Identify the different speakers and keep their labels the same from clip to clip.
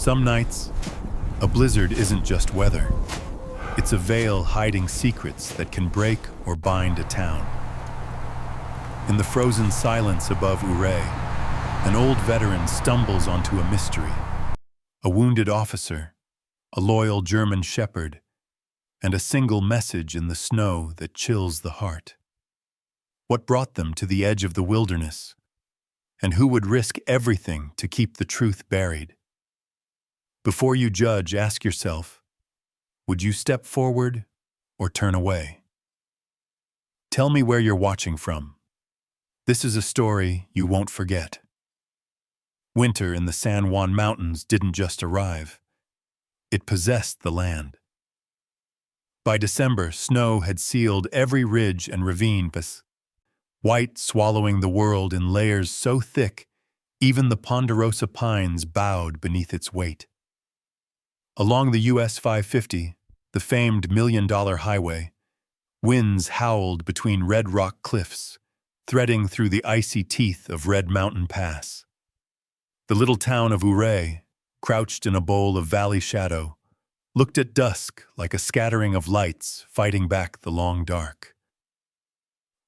Speaker 1: Some nights, a blizzard isn't just weather. It's a veil hiding secrets that can break or bind a town. In the frozen silence above Ouray, an old veteran stumbles onto a mystery. A wounded officer, a loyal German shepherd, and a single message in the snow that chills the heart. What brought them to the edge of the wilderness? And who would risk everything to keep the truth buried? Before you judge, ask yourself, would you step forward or turn away? Tell me where you're watching from. This is a story you won't forget. Winter in the San Juan Mountains didn't just arrive. It possessed the land. By December, snow had sealed every ridge and ravine, white swallowing the world in layers so thick, even the ponderosa pines bowed beneath its weight. Along the US 550, the famed million-dollar highway, winds howled between red rock cliffs, threading through the icy teeth of Red Mountain Pass. The little town of Ouray, crouched in a bowl of valley shadow, looked at dusk like a scattering of lights fighting back the long dark.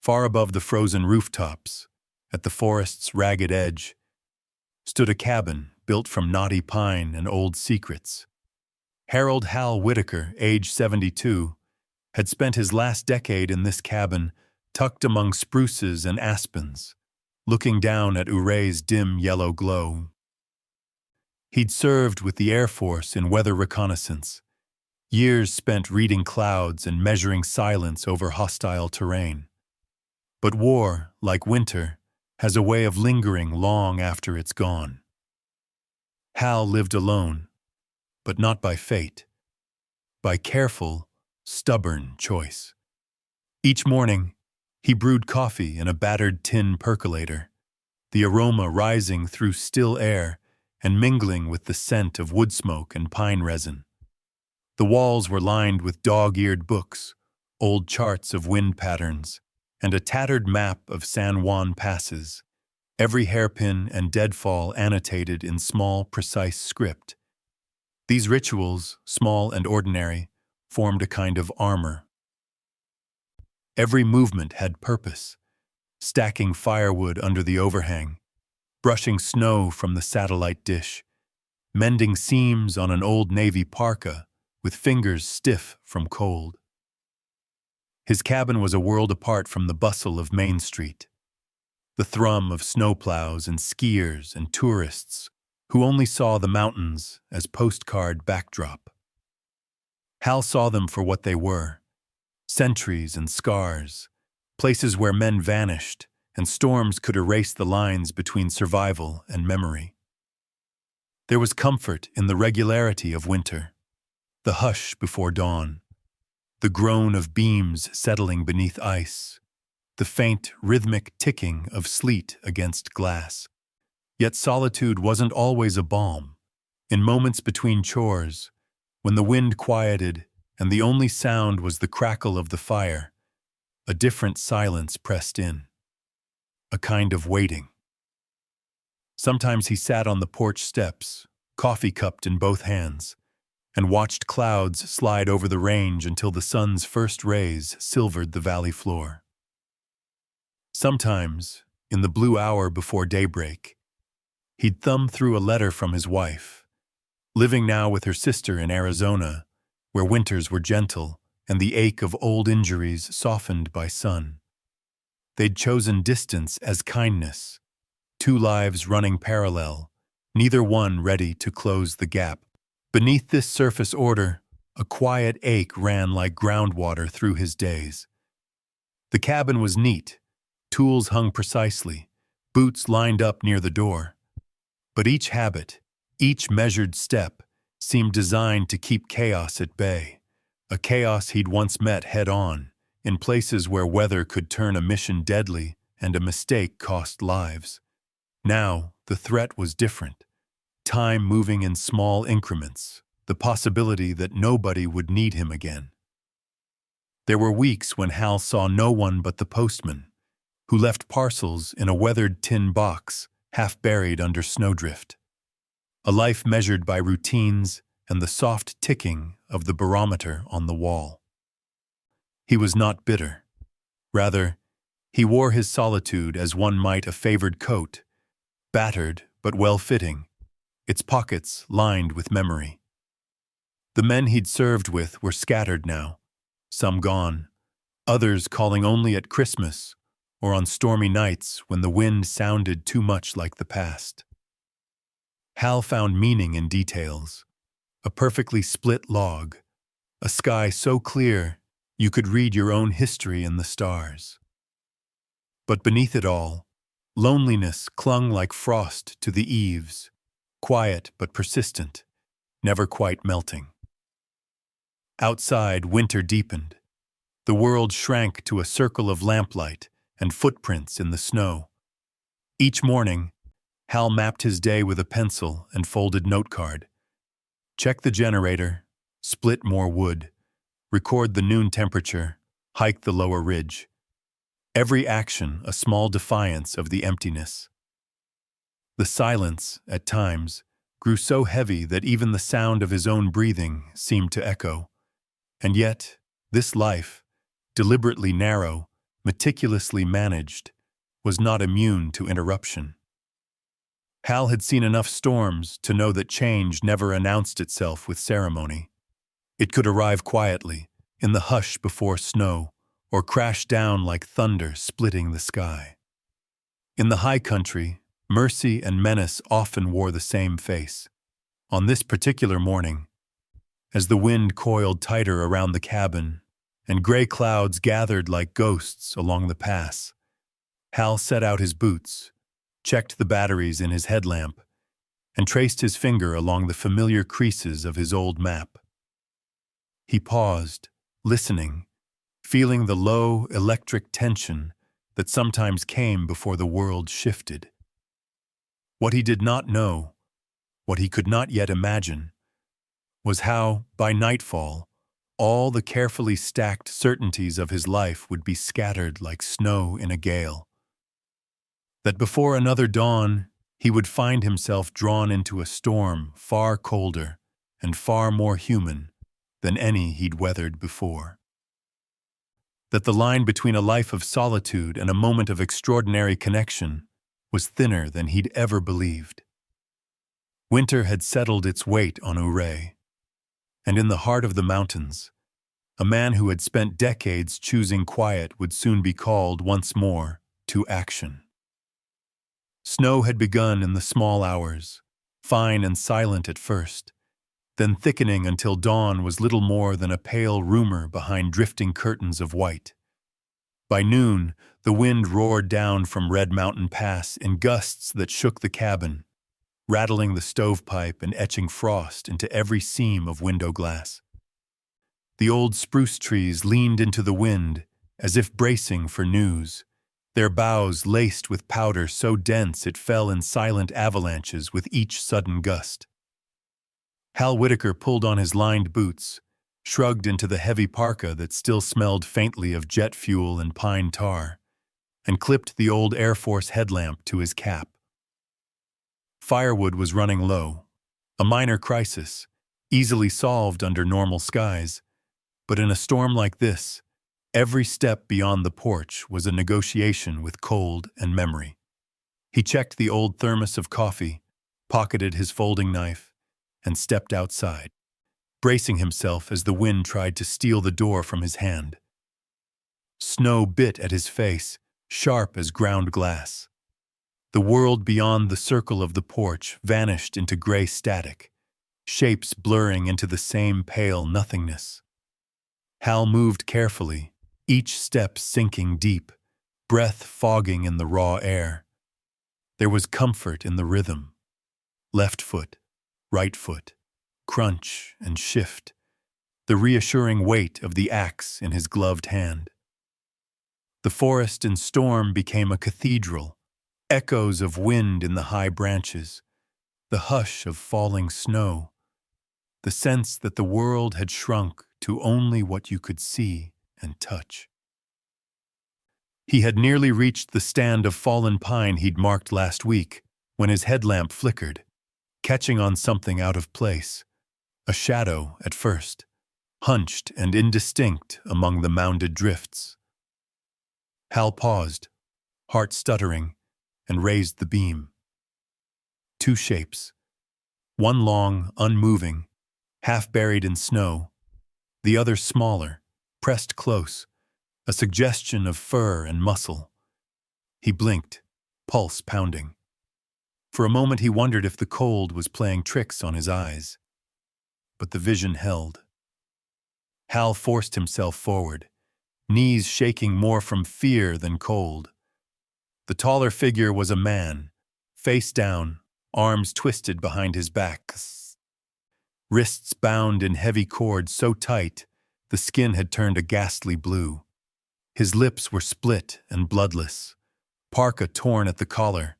Speaker 1: Far above the frozen rooftops, at the forest's ragged edge, stood a cabin built from knotty pine and old secrets. Harold Hal Whitaker, age 72, had spent his last decade in this cabin, tucked among spruces and aspens, looking down at Ouray's dim yellow glow. He'd served with the Air Force in weather reconnaissance, years spent reading clouds and measuring silence over hostile terrain. But war, like winter, has a way of lingering long after it's gone. Hal lived alone, but not by fate, by careful, stubborn choice. Each morning, he brewed coffee in a battered tin percolator, the aroma rising through still air and mingling with the scent of wood smoke and pine resin. The walls were lined with dog-eared books, old charts of wind patterns, and a tattered map of San Juan passes, every hairpin and deadfall annotated in small, precise script. These rituals, small and ordinary, formed a kind of armor. Every movement had purpose, stacking firewood under the overhang, brushing snow from the satellite dish, mending seams on an old Navy parka with fingers stiff from cold. His cabin was a world apart from the bustle of Main Street, the thrum of snowplows and skiers and tourists who only saw the mountains as postcard backdrop. Hal saw them for what they were, sentries and scars, places where men vanished and storms could erase the lines between survival and memory. There was comfort in the regularity of winter, the hush before dawn, the groan of beams settling beneath ice, the faint, rhythmic ticking of sleet against glass. Yet solitude wasn't always a balm. In moments between chores, when the wind quieted and the only sound was the crackle of the fire, a different silence pressed in, a kind of waiting. Sometimes he sat on the porch steps, coffee cupped in both hands, and watched clouds slide over the range until the sun's first rays silvered the valley floor. Sometimes, in the blue hour before daybreak, he'd thumb through a letter from his wife, living now with her sister in Arizona, where winters were gentle and the ache of old injuries softened by sun. They'd chosen distance as kindness, two lives running parallel, neither one ready to close the gap. Beneath this surface order, a quiet ache ran like groundwater through his days. The cabin was neat, tools hung precisely, boots lined up near the door. But each habit, each measured step, seemed designed to keep chaos at bay, a chaos he'd once met head-on, in places where weather could turn a mission deadly and a mistake cost lives. Now, the threat was different. Time moving in small increments, the possibility that nobody would need him again. There were weeks when Hal saw no one but the postman, who left parcels in a weathered tin box half buried under snowdrift. a life measured by routines and the soft ticking of the barometer on the wall. He was not bitter. Rather, he wore his solitude as one might a favored coat, battered but well-fitting, its pockets lined with memory. The men he'd served with were scattered now, some gone, others calling only at Christmas or on stormy nights when the wind sounded too much like the past. Hal found meaning in details, a perfectly split log, a sky so clear you could read your own history in the stars. But beneath it all, loneliness clung like frost to the eaves, quiet but persistent, never quite melting. Outside, winter deepened. The world shrank to a circle of lamplight and footprints in the snow. Each morning, Hal mapped his day with a pencil and folded note card. Check the generator, split more wood, record the noon temperature, hike the lower ridge. Every action a small defiance of the emptiness. The silence, at times, grew so heavy that even the sound of his own breathing seemed to echo. And yet, this life, deliberately narrow, meticulously managed, was not immune to interruption. Hal had seen enough storms to know that change never announced itself with ceremony. It could arrive quietly, in the hush before snow, or crash down like thunder splitting the sky. In the high country, mercy and menace often wore the same face. On this particular morning, as the wind coiled tighter around the cabin and gray clouds gathered like ghosts along the pass, Hal set out his boots, checked the batteries in his headlamp, and traced his finger along the familiar creases of his old map. He paused, listening, feeling the low, electric tension that sometimes came before the world shifted. What he did not know, what he could not yet imagine, was how, by nightfall, all the carefully stacked certainties of his life would be scattered like snow in a gale. That before another dawn, he would find himself drawn into a storm far colder and far more human than any he'd weathered before. That the line between a life of solitude and a moment of extraordinary connection was thinner than he'd ever believed. Winter had settled its weight on Ouray, and in the heart of the mountains, a man who had spent decades choosing quiet would soon be called once more to action. Snow had begun in the small hours, fine and silent at first, then thickening until dawn was little more than a pale rumor behind drifting curtains of white. By noon, the wind roared down from Red Mountain Pass in gusts that shook the cabin, rattling the stovepipe and etching frost into every seam of window glass. The old spruce trees leaned into the wind as if bracing for news, their boughs laced with powder so dense it fell in silent avalanches with each sudden gust. Hal Whitaker pulled on his lined boots, shrugged into the heavy parka that still smelled faintly of jet fuel and pine tar, and clipped the old Air Force headlamp to his cap. Firewood was running low, a minor crisis, easily solved under normal skies, but in a storm like this, every step beyond the porch was a negotiation with cold and memory. He checked the old thermos of coffee, pocketed his folding knife, and stepped outside, bracing himself as the wind tried to steal the door from his hand. Snow bit at his face, sharp as ground glass. The world beyond the circle of the porch vanished into gray static, shapes blurring into the same pale nothingness. Hal moved carefully, each step sinking deep, breath fogging in the raw air. There was comfort in the rhythm. Left foot, right foot, crunch and shift, the reassuring weight of the axe in his gloved hand. The forest in storm became a cathedral, echoes of wind in the high branches, the hush of falling snow, the sense that the world had shrunk to only what you could see and touch. He had nearly reached the stand of fallen pine he'd marked last week when his headlamp flickered. catching on something out of place, a shadow at first, hunched and indistinct among the mounded drifts. Hal paused, heart stuttering, and raised the beam. Two shapes, one long, unmoving, half buried in snow, the other smaller, pressed close, a suggestion of fur and muscle. He blinked, pulse pounding. For a moment he wondered if the cold was playing tricks on his eyes. But the vision held. Hal forced himself forward, knees shaking more from fear than cold. The taller figure was a man, face down, arms twisted behind his back, wrists bound in heavy cords so tight the skin had turned a ghastly blue. His lips were split and bloodless, parka torn at the collar,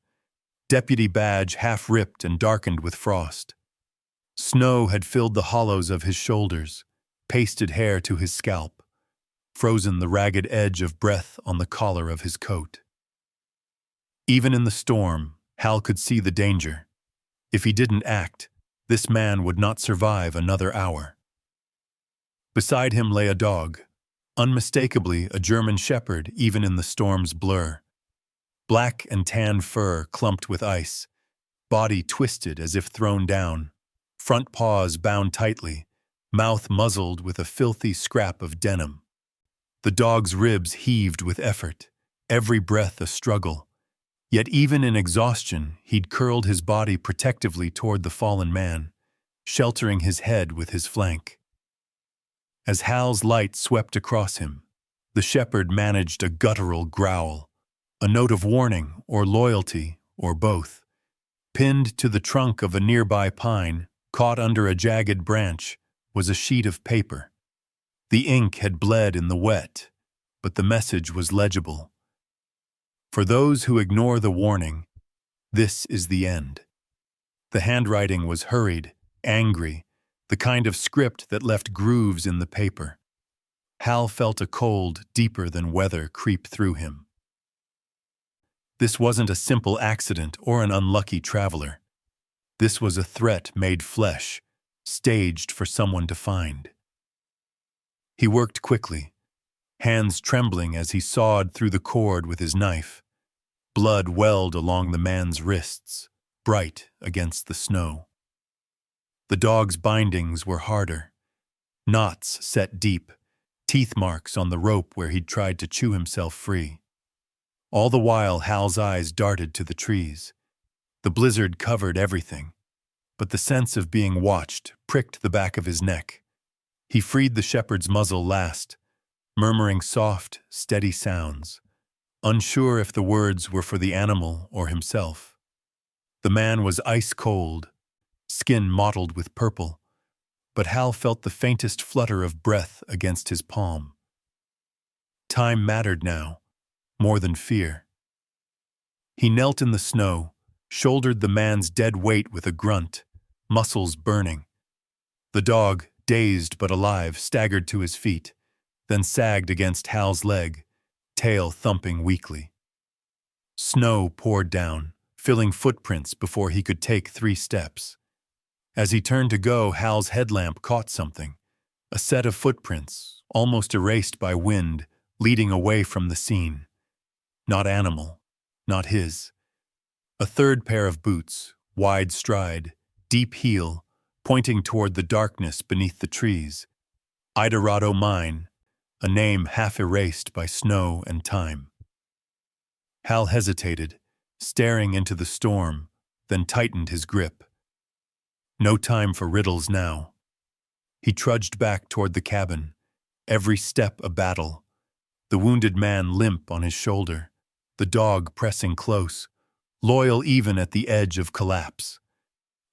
Speaker 1: deputy badge half ripped and darkened with frost. Snow had filled the hollows of his shoulders, pasted hair to his scalp, frozen the ragged edge of breath on the collar of his coat. Even in the storm, Hal could see the danger. If he didn't act, this man would not survive another hour. Beside him lay a dog, unmistakably a German shepherd even in the storm's blur. Black and tan fur clumped with ice, body twisted as if thrown down, front paws bound tightly, mouth muzzled with a filthy scrap of denim. The dog's ribs heaved with effort, every breath a struggle. Yet even in exhaustion, he'd curled his body protectively toward the fallen man, sheltering his head with his flank. As Hal's light swept across him, the shepherd managed a guttural growl, a note of warning or loyalty or both. Pinned to the trunk of a nearby pine, caught under a jagged branch, was a sheet of paper. The ink had bled in the wet, but the message was legible. For those who ignore the warning, this is the end. The handwriting was hurried, angry, the kind of script that left grooves in the paper. Hal felt a cold deeper than weather creep through him. This wasn't a simple accident or an unlucky traveler. This was a threat made flesh, staged for someone to find. He worked quickly, hands trembling as he sawed through the cord with his knife. Blood welled along the man's wrists, bright against the snow. The dog's bindings were harder, knots set deep, teeth marks on the rope where he'd tried to chew himself free. All the while, Hal's eyes darted to the trees. The blizzard covered everything, but the sense of being watched pricked the back of his neck. He freed the shepherd's muzzle last, murmuring soft, steady sounds, unsure if the words were for the animal or himself. The man was ice cold, skin mottled with purple, but Hal felt the faintest flutter of breath against his palm. Time mattered now, more than fear. He knelt in the snow, shouldered the man's dead weight with a grunt, muscles burning. The dog, dazed but alive, staggered to his feet, then sagged against Hal's leg, tail thumping weakly. Snow poured down, filling footprints before he could take 3 steps. As he turned to go, Hal's headlamp caught something, a set of footprints, almost erased by wind, leading away from the scene. Not animal, not his. A third pair of boots, wide stride, deep heel, pointing toward the darkness beneath the trees. Idorado Mine, a name half erased by snow and time. Hal hesitated, staring into the storm, then tightened his grip. No time for riddles now. He trudged back toward the cabin, every step a battle, the wounded man limp on his shoulder, the dog pressing close, loyal even at the edge of collapse.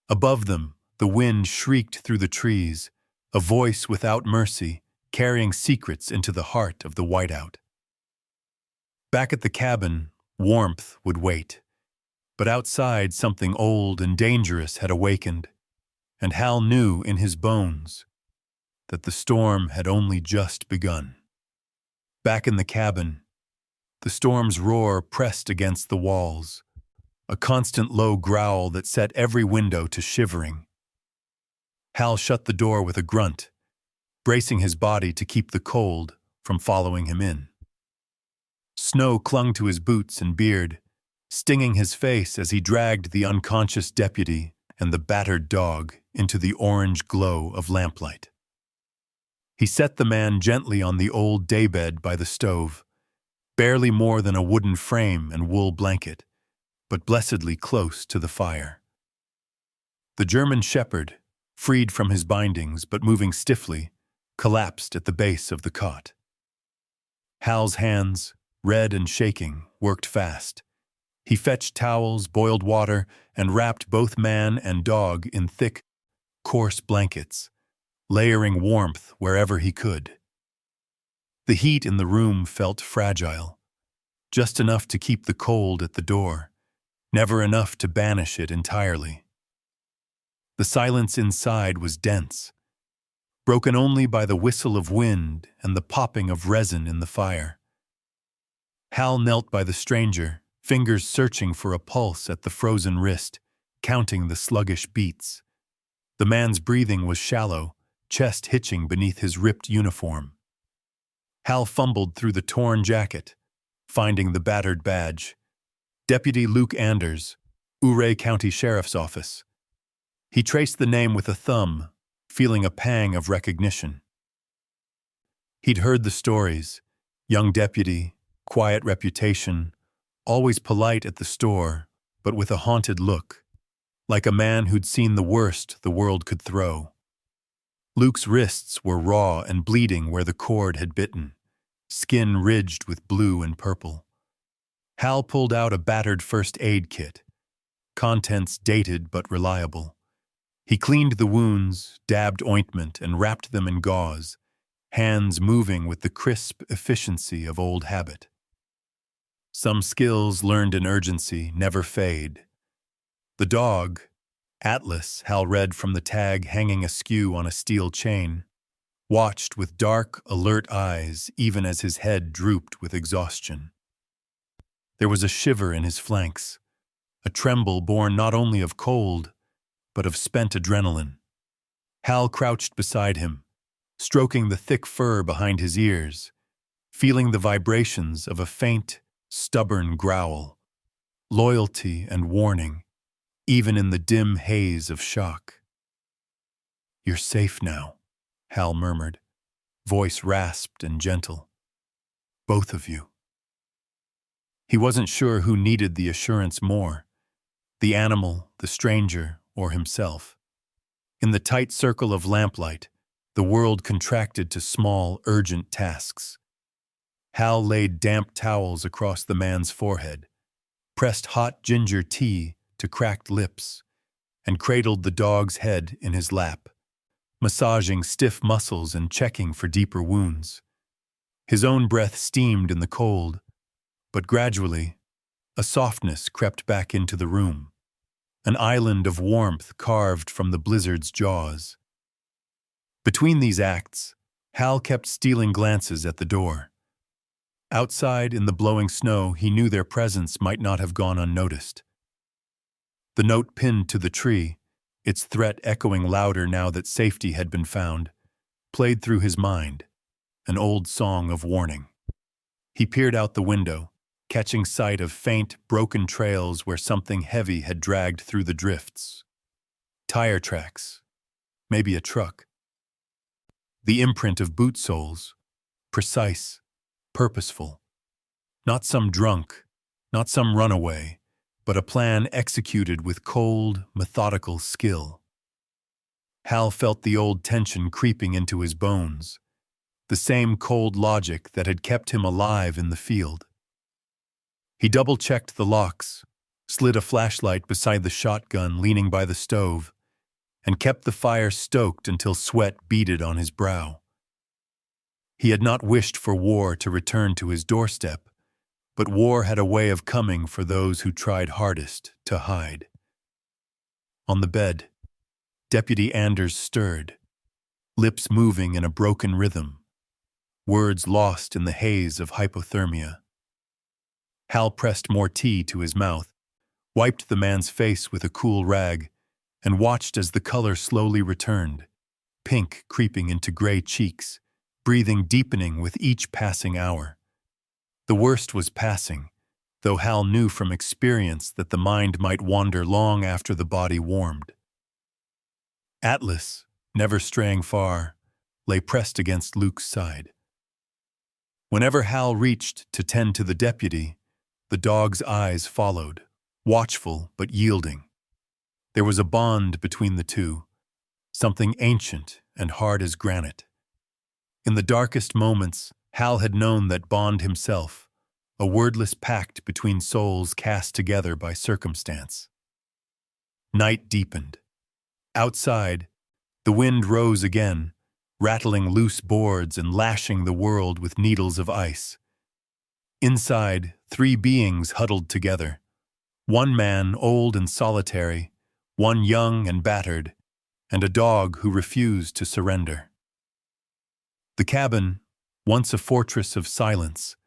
Speaker 1: Above them, the wind shrieked through the trees, a voice without mercy, carrying secrets into the heart of the whiteout. Back at the cabin, warmth would wait, but outside something old and dangerous had awakened, and Hal knew in his bones that the storm had only just begun. Back in the cabin, the storm's roar pressed against the walls, a constant low growl that set every window to shivering. Hal shut the door with a grunt, bracing his body to keep the cold from following him in. Snow clung to his boots and beard, stinging his face as he dragged the unconscious deputy and the battered dog into the orange glow of lamplight. He set the man gently on the old daybed by the stove, barely more than a wooden frame and wool blanket, but blessedly close to the fire. The German shepherd, freed from his bindings but moving stiffly, collapsed at the base of the cot. Hal's hands, red and shaking, worked fast. He fetched towels, boiled water, and wrapped both man and dog in thick, coarse blankets, layering warmth wherever he could. The heat in the room felt fragile, just enough to keep the cold at the door, never enough to banish it entirely. The silence inside was dense, broken only by the whistle of wind and the popping of resin in the fire. Hal knelt by the stranger, fingers searching for a pulse at the frozen wrist, counting the sluggish beats. The man's breathing was shallow, chest hitching beneath his ripped uniform. Hal fumbled through the torn jacket, finding the battered badge. Deputy Luke Anders, Ouray County Sheriff's Office. He traced the name with a thumb, feeling a pang of recognition. He'd heard the stories. Young deputy, quiet reputation, always polite at the store, but with a haunted look, like a man who'd seen the worst the world could throw. Luke's wrists were raw and bleeding where the cord had bitten, skin ridged with blue and purple. Hal pulled out a battered first aid kit, contents dated but reliable. He cleaned the wounds, dabbed ointment, and wrapped them in gauze, hands moving with the crisp efficiency of old habit. Some skills learned in urgency never fade. The dog, Atlas, Hal read from the tag hanging askew on a steel chain, watched with dark, alert eyes even as his head drooped with exhaustion. There was a shiver in his flanks, a tremble born not only of cold, but of spent adrenaline. Hal crouched beside him, stroking the thick fur behind his ears, feeling the vibrations of a faint, stubborn growl, loyalty and warning, even in the dim haze of shock. "You're safe now," Hal murmured, voice rasped and gentle. "Both of you." He wasn't sure who needed the assurance more, the animal, the stranger, or himself. In the tight circle of lamplight, the world contracted to small, urgent tasks. Hal laid damp towels across the man's forehead, pressed hot ginger tea to cracked lips, and cradled the dog's head in his lap, massaging stiff muscles and checking for deeper wounds. His own breath steamed in the cold, but gradually, a softness crept back into the room, an island of warmth carved from the blizzard's jaws. Between these acts, Hal kept stealing glances at the door. Outside, in the blowing snow, he knew their presence might not have gone unnoticed. The note pinned to the tree, its threat echoing louder now that safety had been found, played through his mind, an old song of warning. He peered out the window, catching sight of faint, broken trails where something heavy had dragged through the drifts. Tire tracks, maybe a truck. The imprint of boot soles, precise, purposeful. Not some drunk, not some runaway, but a plan executed with cold, methodical skill. Hal felt the old tension creeping into his bones, the same cold logic that had kept him alive in the field. He double-checked the locks, slid a flashlight beside the shotgun leaning by the stove, and kept the fire stoked until sweat beaded on his brow. He had not wished for war to return to his doorstep, but war had a way of coming for those who tried hardest to hide. On the bed, Deputy Anders stirred, lips moving in a broken rhythm, words lost in the haze of hypothermia. Hal pressed more tea to his mouth, wiped the man's face with a cool rag, and watched as the color slowly returned, pink creeping into gray cheeks, breathing deepening with each passing hour. The worst was passing, though Hal knew from experience that the mind might wander long after the body warmed. Atlas, never straying far, lay pressed against Luke's side. Whenever Hal reached to tend to the deputy, the dog's eyes followed, watchful but yielding. There was a bond between the two, something ancient and hard as granite. In the darkest moments, Hal had known that bond himself, a wordless pact between souls cast together by circumstance. Night deepened. Outside, the wind rose again, rattling loose boards and lashing the world with needles of ice. Inside, three beings huddled together. One man old and solitary, one young and battered, and a dog who refused to surrender. The cabin, once a fortress of silence,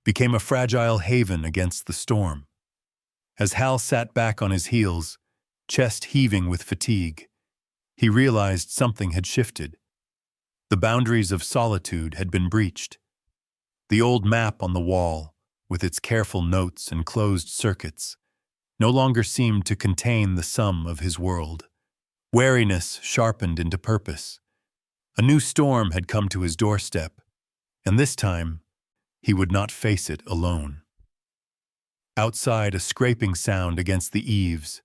Speaker 1: became a fragile haven against the storm. As Hal sat back on his heels, chest heaving with fatigue, he realized something had shifted. The boundaries of solitude had been breached. The old map on the wall, with its careful notes and closed circuits, no longer seemed to contain the sum of his world. Wariness sharpened into purpose. A new storm had come to his doorstep, and this time, he would not face it alone. Outside, a scraping sound against the eaves,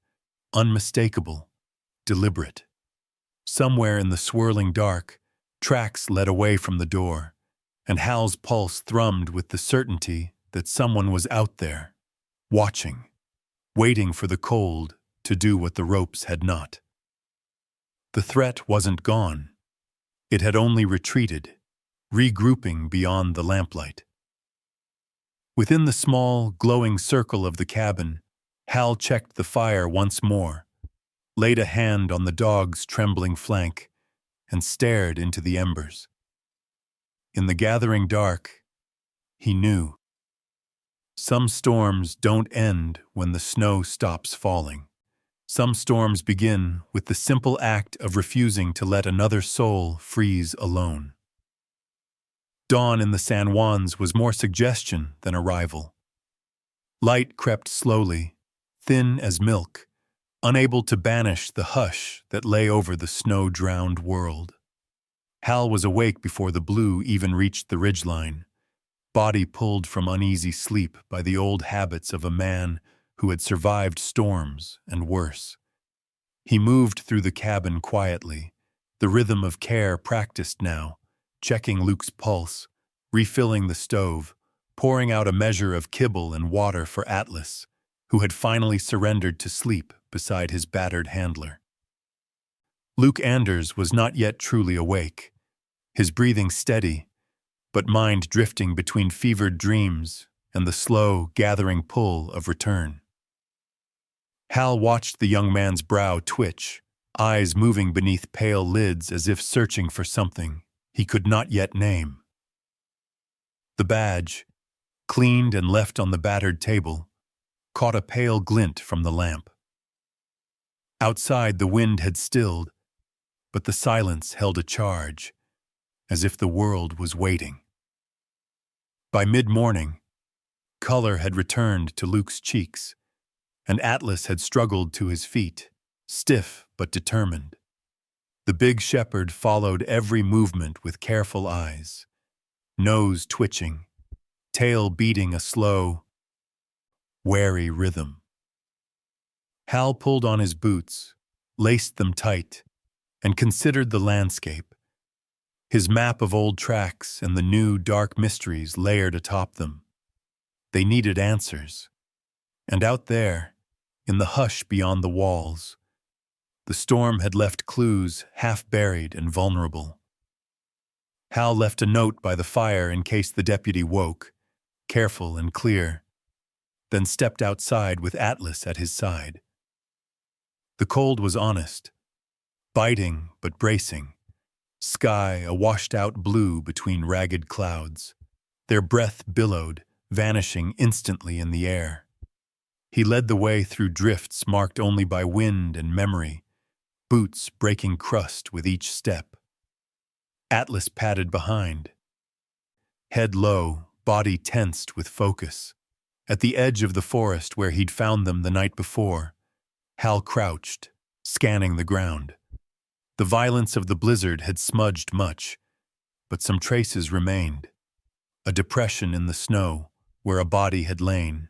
Speaker 1: unmistakable, deliberate. Somewhere in the swirling dark, tracks led away from the door, and Hal's pulse thrummed with the certainty that someone was out there, watching, waiting for the cold to do what the ropes had not. The threat wasn't gone. It had only retreated, regrouping beyond the lamplight. Within the small, glowing circle of the cabin, Hal checked the fire once more, laid a hand on the dog's trembling flank, and stared into the embers. In the gathering dark, he knew. Some storms don't end when the snow stops falling. Some storms begin with the simple act of refusing to let another soul freeze alone. Dawn in the San Juans was more suggestion than arrival. Light crept slowly, thin as milk, unable to banish the hush that lay over the snow-drowned world. Hal was awake before the blue even reached the ridgeline, body pulled from uneasy sleep by the old habits of a man who had survived storms and worse. He moved through the cabin quietly, the rhythm of care practiced now, checking Luke's pulse, refilling the stove, pouring out a measure of kibble and water for Atlas, who had finally surrendered to sleep beside his battered handler. Luke Anders was not yet truly awake, his breathing steady, but mind drifting between fevered dreams and the slow, gathering pull of return. Hal watched the young man's brow twitch, eyes moving beneath pale lids as if searching for something he could not yet name. The badge, cleaned and left on the battered table, caught a pale glint from the lamp. Outside, the wind had stilled, but the silence held a charge, as if the world was waiting. By mid-morning, color had returned to Luke's cheeks, and Atlas had struggled to his feet, stiff but determined. The big shepherd followed every movement with careful eyes, nose twitching, tail beating a slow, wary rhythm. Hal pulled on his boots, laced them tight, and considered the landscape. His map of old tracks and the new dark mysteries layered atop them. They needed answers. And out there, in the hush beyond the walls, the storm had left clues half-buried and vulnerable. Hal left a note by the fire in case the deputy woke, careful and clear, then stepped outside with Atlas at his side. The cold was honest, biting but bracing, sky a washed-out blue between ragged clouds. Their breath billowed, vanishing instantly in the air. He led the way through drifts marked only by wind and memory, boots breaking crust with each step. Atlas padded behind, head low, body tensed with focus. At the edge of the forest where he'd found them the night before, Hal crouched, scanning the ground. The violence of the blizzard had smudged much, but some traces remained. A depression in the snow where a body had lain,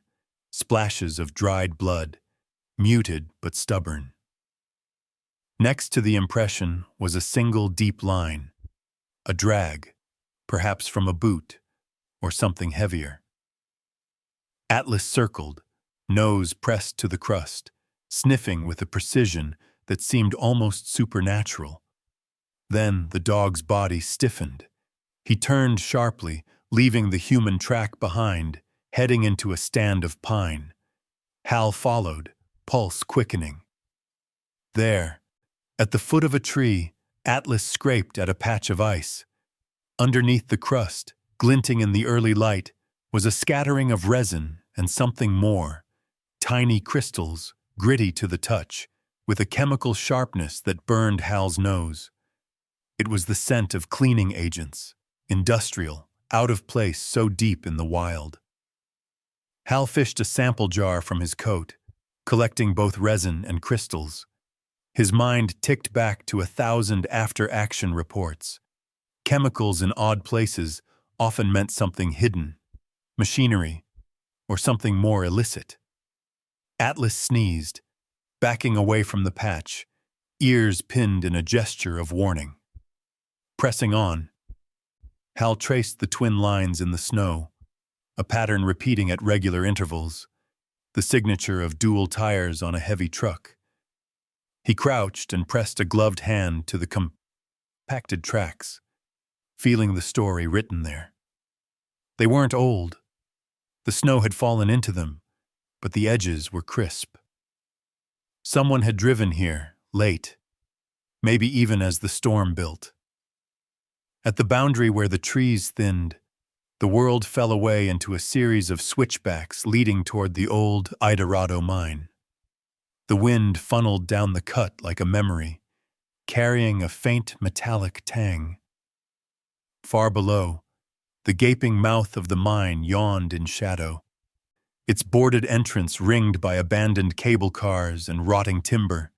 Speaker 1: splashes of dried blood, muted but stubborn. Next to the impression was a single deep line, a drag, perhaps from a boot or something heavier. Atlas circled, nose pressed to the crust, sniffing with a precision that seemed almost supernatural. Then the dog's body stiffened. He turned sharply, leaving the human track behind, heading into a stand of pine. Hal followed, pulse quickening. There, at the foot of a tree, Atlas scraped at a patch of ice. Underneath the crust, glinting in the early light, was a scattering of resin and something more. Tiny crystals, gritty to the touch, with a chemical sharpness that burned Hal's nose. It was the scent of cleaning agents, industrial, out of place so deep in the wild. Hal fished a sample jar from his coat, collecting both resin and crystals. His mind ticked back to 1,000 after-action reports. Chemicals in odd places often meant something hidden, machinery, or something more illicit. Atlas sneezed, backing away from the patch, ears pinned in a gesture of warning. Pressing on, Hal traced the twin lines in the snow, a pattern repeating at regular intervals, the signature of dual tires on a heavy truck. He crouched and pressed a gloved hand to the compacted tracks, feeling the story written there. They weren't old. The snow had fallen into them, but the edges were crisp. Someone had driven here, late, maybe even as the storm built. At the boundary where the trees thinned, the world fell away into a series of switchbacks leading toward the old Idorado mine. The wind funneled down the cut like a memory, carrying a faint metallic tang. Far below, the gaping mouth of the mine yawned in shadow, its boarded entrance ringed by abandoned cable cars and rotting timber.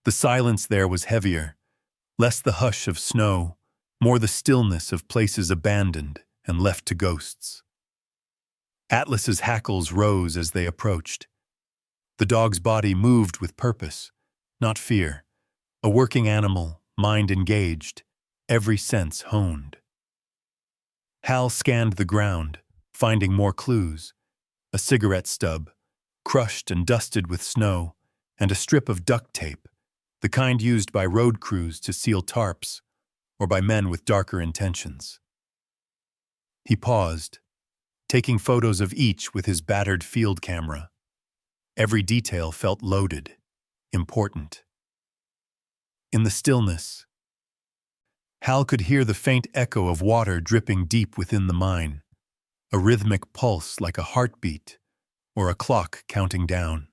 Speaker 1: The silence there was heavier, less the hush of snow, more the stillness of places abandoned and left to ghosts. Atlas's hackles rose as they approached. The dog's body moved with purpose, not fear. A working animal, mind engaged, every sense honed. Hal scanned the ground, finding more clues. A cigarette stub, crushed and dusted with snow, and a strip of duct tape, the kind used by road crews to seal tarps, or by men with darker intentions. He paused, taking photos of each with his battered field camera. Every detail felt loaded, important. In the stillness, Hal could hear the faint echo of water dripping deep within the mine, a rhythmic pulse like a heartbeat or a clock counting down.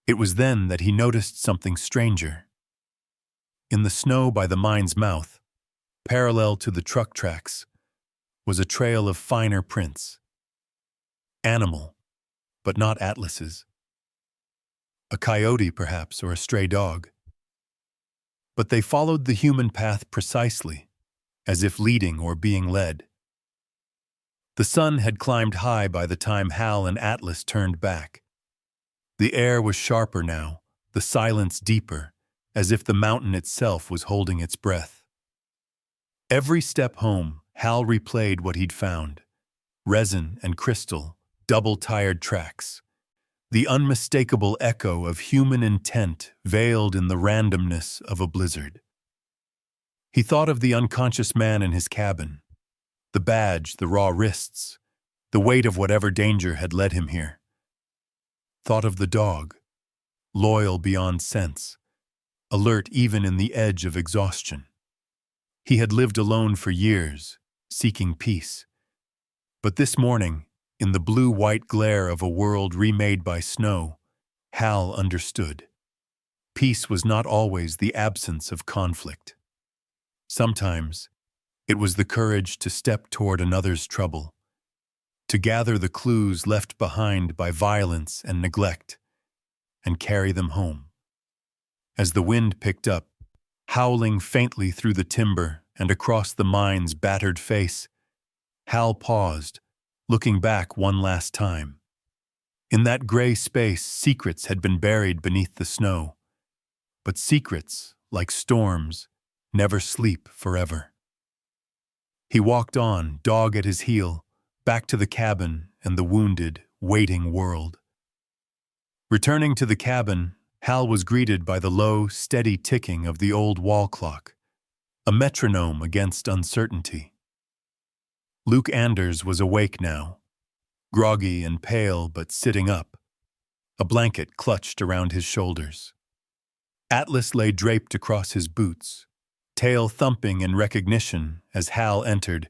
Speaker 1: It was then that he noticed something stranger. In the snow by the mine's mouth, parallel to the truck tracks, was a trail of finer prints. Animal, but not Atlas's. A coyote, perhaps, or a stray dog. But they followed the human path precisely, as if leading or being led. The sun had climbed high by the time Hal and Atlas turned back. The air was sharper now, the silence deeper, as if the mountain itself was holding its breath. Every step home, Hal replayed what he'd found. Resin and crystal, double-tired tracks. The unmistakable echo of human intent veiled in the randomness of a blizzard. He thought of the unconscious man in his cabin, the badge, the raw wrists, the weight of whatever danger had led him here. Thought of the dog, loyal beyond sense, alert even in the edge of exhaustion. He had lived alone for years, seeking peace. But this morning, In the blue-white glare of a world remade by snow, Hal understood. Peace was not always the absence of conflict. Sometimes, it was the courage to step toward another's trouble, to gather the clues left behind by violence and neglect, and carry them home. As the wind picked up, howling faintly through the timber and across the mine's battered face, Hal paused, looking back one last time. In that gray space, secrets had been buried beneath the snow. But secrets, like storms, never sleep forever. He walked on, dog at his heel, back to the cabin and the wounded, waiting world. Returning to the cabin, Hal was greeted by the low, steady ticking of the old wall clock, a metronome against uncertainty. Luke Anders was awake now, groggy and pale but sitting up, a blanket clutched around his shoulders. Atlas lay draped across his boots, tail thumping in recognition as Hal entered,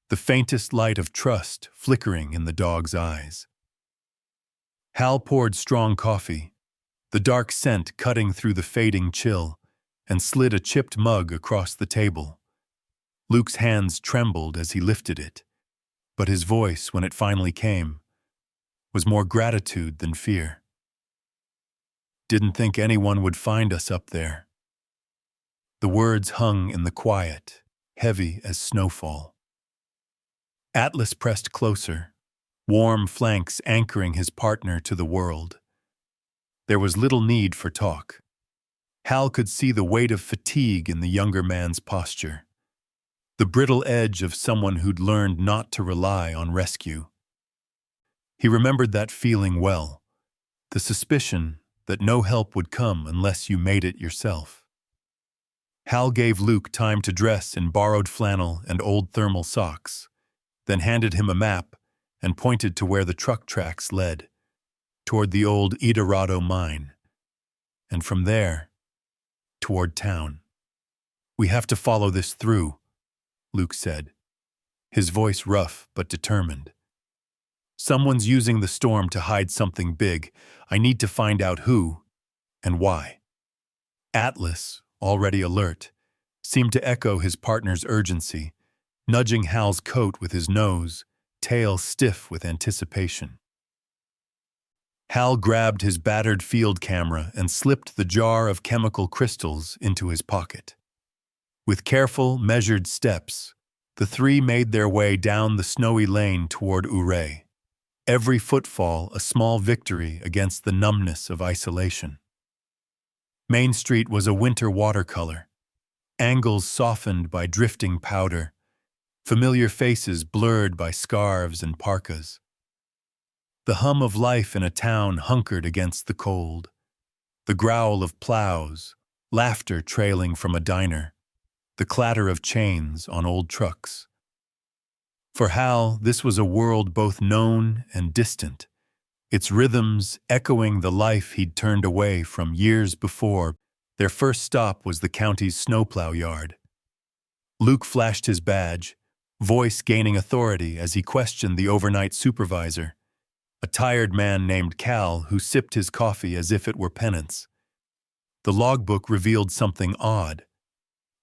Speaker 1: the faintest light of trust flickering in the dog's eyes. Hal poured strong coffee, the dark scent cutting through the fading chill, and slid a chipped mug across the table. Luke's hands trembled as he lifted it, but his voice, when it finally came, was more gratitude than fear. "Didn't think anyone would find us up there." The words hung in the quiet, heavy as snowfall. Atlas pressed closer, warm flanks anchoring his partner to the world. There was little need for talk. Hal could see the weight of fatigue in the younger man's posture, the brittle edge of someone who'd learned not to rely on rescue. He remembered that feeling well, the suspicion that no help would come unless you made it yourself. Hal gave Luke time to dress in borrowed flannel and old thermal socks, then handed him a map and pointed to where the truck tracks led, toward the old Eldorado mine, and from there, toward town. "We have to follow this through," Luke said, his voice rough but determined. "Someone's using the storm to hide something big. I need to find out who and why." Atlas, already alert, seemed to echo his partner's urgency, nudging Hal's coat with his nose, tail stiff with anticipation. Hal grabbed his battered field camera and slipped the jar of chemical crystals into his pocket. With careful, measured steps, the three made their way down the snowy lane toward Ouray, every footfall a small victory against the numbness of isolation. Main Street was a winter watercolor, angles softened by drifting powder, familiar faces blurred by scarves and parkas. The hum of life in a town hunkered against the cold, the growl of plows, laughter trailing from a diner, the clatter of chains on old trucks. For Hal, this was a world both known and distant, its rhythms echoing the life he'd turned away from years before. Their first stop was the county's snowplow yard. Luke flashed his badge, voice gaining authority as he questioned the overnight supervisor, a tired man named Cal who sipped his coffee as if it were penance. The logbook revealed something odd.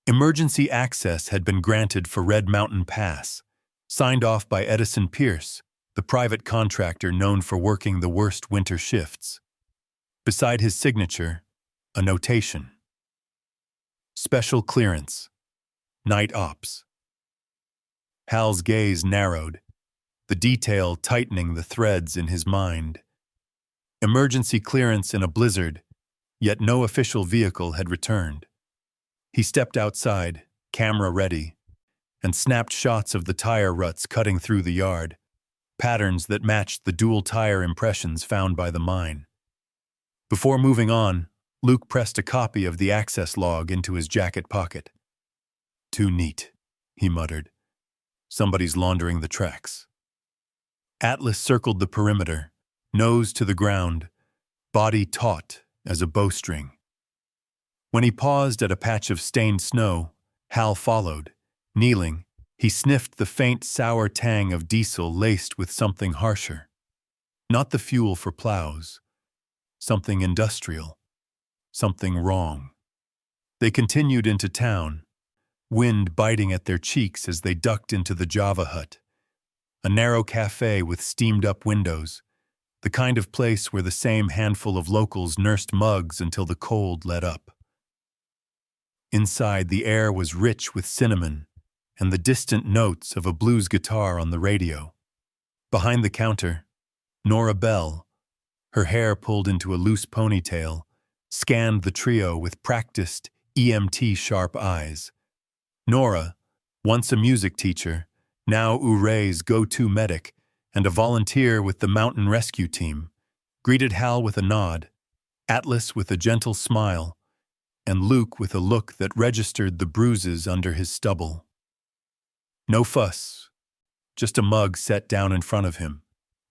Speaker 1: Emergency access had been granted for Red Mountain Pass, signed off by Edison Pierce, the private contractor known for working the worst winter shifts. Beside his signature, a notation. Special clearance. Night ops. Hal's gaze narrowed, the detail tightening the threads in his mind. Emergency clearance in a blizzard, yet no official vehicle had returned. He stepped outside, camera ready, and snapped shots of the tire ruts cutting through the yard, patterns that matched the dual tire impressions found by the mine. Before moving on, Luke pressed a copy of the access log into his jacket pocket. "Too neat," he muttered. "Somebody's laundering the tracks." Atlas circled the perimeter, nose to the ground, body taut as a bowstring. When he paused at a patch of stained snow, Hal followed, kneeling, He sniffed the faint sour tang of diesel laced with something harsher. Not the fuel for plows. Something industrial. Something wrong. They continued into town, wind biting at their cheeks as they ducked into the Java Hut, a narrow cafe with steamed-up windows, the kind of place where the same handful of locals nursed mugs until the cold let up. Inside, the air was rich with cinnamon and the distant notes of a blues guitar on the radio. Behind the counter, Nora Bell, her hair pulled into a loose ponytail, scanned the trio with practiced, EMT-sharp eyes. Nora, once a music teacher, now Uray's go-to medic and a volunteer with the mountain rescue team, greeted Hal with a nod, Atlas with a gentle smile, and Luke with a look that registered the bruises under his stubble. No fuss, just a mug set down in front of him,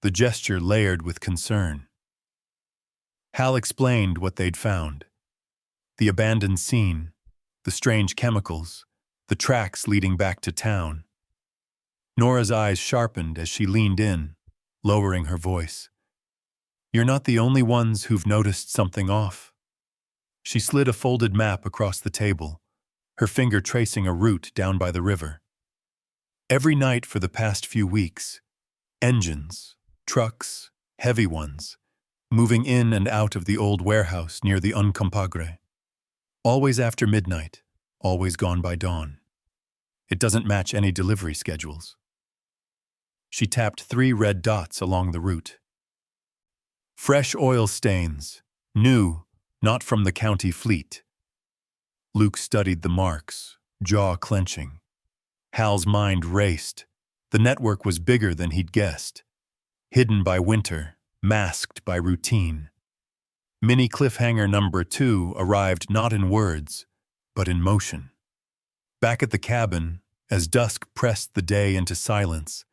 Speaker 1: the gesture layered with concern. Hal explained what they'd found. The abandoned scene, the strange chemicals, the tracks leading back to town. Nora's eyes sharpened as she leaned in, lowering her voice. "You're not the only ones who've noticed something off." She slid a folded map across the table, her finger tracing a route down by the river. Every night for the past few weeks, engines, trucks, heavy ones, moving in and out of the old warehouse near the Uncompagre. Always after midnight, always gone by dawn. It doesn't match any delivery schedules. She tapped 3 red dots along the route. Fresh oil stains, new, not from the county fleet. Luke studied the marks, jaw clenching. Hal's mind raced. The network was bigger than he'd guessed. Hidden by winter, masked by routine. Mini cliffhanger number 2 arrived not in words, but in motion. Back at the cabin, as dusk pressed the day into silence,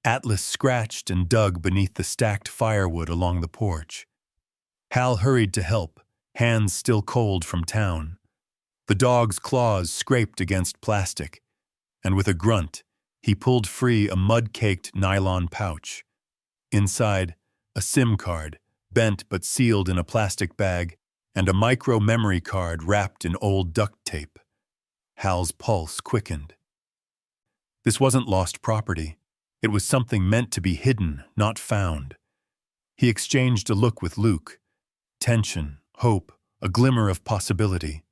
Speaker 1: Atlas scratched and dug beneath the stacked firewood along the porch. Hal hurried to help, hands still cold from town. The dog's claws scraped against plastic, and with a grunt, he pulled free a mud-caked nylon pouch. Inside, a SIM card, bent but sealed in a plastic bag, and a micro-memory card wrapped in old duct tape. Hal's pulse quickened. This wasn't lost property. It was something meant to be hidden, not found. He exchanged a look with Luke. Tension, hope, a glimmer of possibility.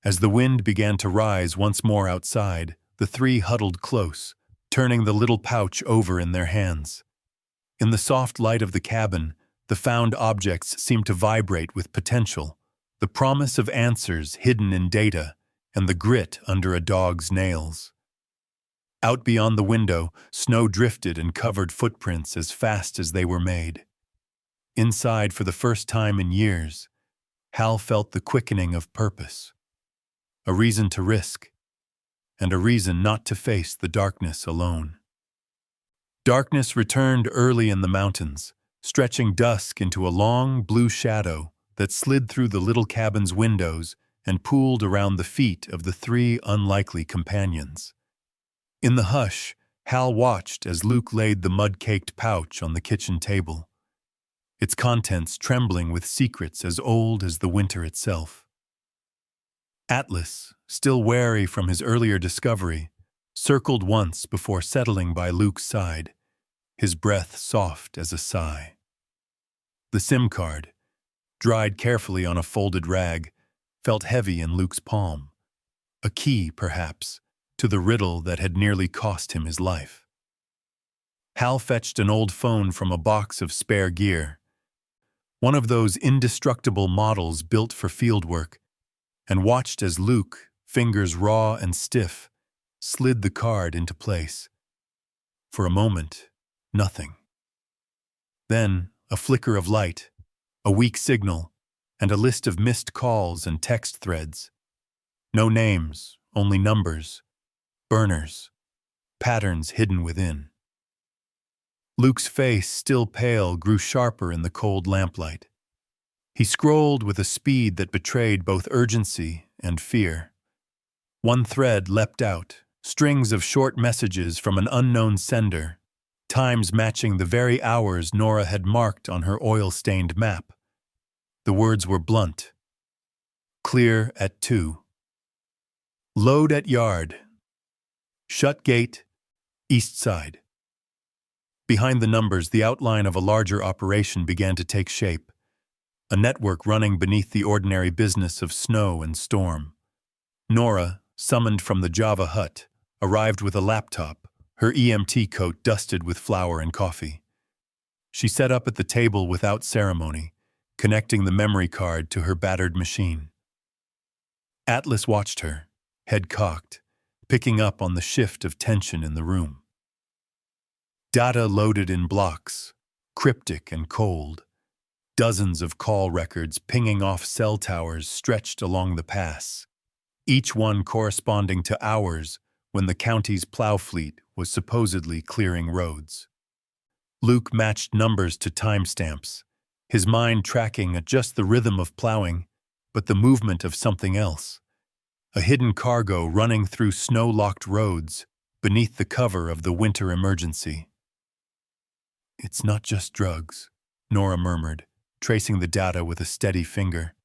Speaker 1: As the wind began to rise once more outside, the 3 huddled close, turning the little pouch over in their hands. In the soft light of the cabin, the found objects seemed to vibrate with potential, the promise of answers hidden in data, and the grit under a dog's nails. Out beyond the window, snow drifted and covered footprints as fast as they were made. Inside, for the first time in years, Hal felt the quickening of purpose. A reason to risk, and a reason not to face the darkness alone. Darkness returned early in the mountains, stretching dusk into a long blue shadow that slid through the little cabin's windows and pooled around the feet of the 3 unlikely companions. In the hush, Hal watched as Luke laid the mud-caked pouch on the kitchen table, its contents trembling with secrets as old as the winter itself. Atlas, still wary from his earlier discovery, circled once before settling by Luke's side, his breath soft as a sigh. The SIM card, dried carefully on a folded rag, felt heavy in Luke's palm. A key, perhaps, to the riddle that had nearly cost him his life. Hal fetched an old phone from a box of spare gear, one of those indestructible models built for fieldwork, and watched as Luke, fingers raw and stiff, slid the card into place. For a moment, nothing. Then, a flicker of light, a weak signal, and a list of missed calls and text threads. No names, only numbers, burners, patterns hidden within. Luke's face, still pale, grew sharper in the cold lamplight. He scrolled with a speed that betrayed both urgency and fear. One thread leapt out, strings of short messages from an unknown sender, times matching the very hours Nora had marked on her oil-stained map. The words were blunt. Clear at 2. Load at yard. Shut gate, east side. Behind the numbers, the outline of a larger operation began to take shape, a network running beneath the ordinary business of snow and storm. Nora, summoned from the Java hut, arrived with a laptop, her EMT coat dusted with flour and coffee. She sat up at the table without ceremony, connecting the memory card to her battered machine. Atlas watched her, head cocked, picking up on the shift of tension in the room. Data loaded in blocks, cryptic and cold. Dozens of call records pinging off cell towers stretched along the pass, each one corresponding to hours when the county's plow fleet was supposedly clearing roads. Luke matched numbers to timestamps, his mind tracking at just the rhythm of plowing, but the movement of something else. A hidden cargo running through snow-locked roads beneath the cover of the winter emergency. "It's not just drugs," Nora murmured, tracing the data with a steady finger.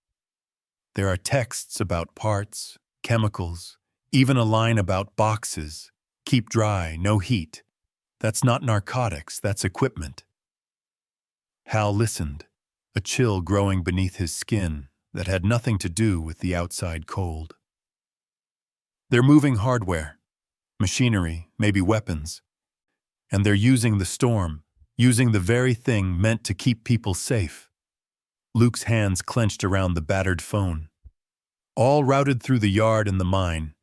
Speaker 1: "There are texts about parts, chemicals, even a line about boxes. Keep dry, no heat. That's not narcotics, that's equipment." Hal listened, a chill growing beneath his skin that had nothing to do with the outside cold. They're moving hardware, machinery, maybe weapons. And they're using the storm, using the very thing meant to keep people safe. Luke's hands clenched around the battered phone. All routed through the yard and the mine,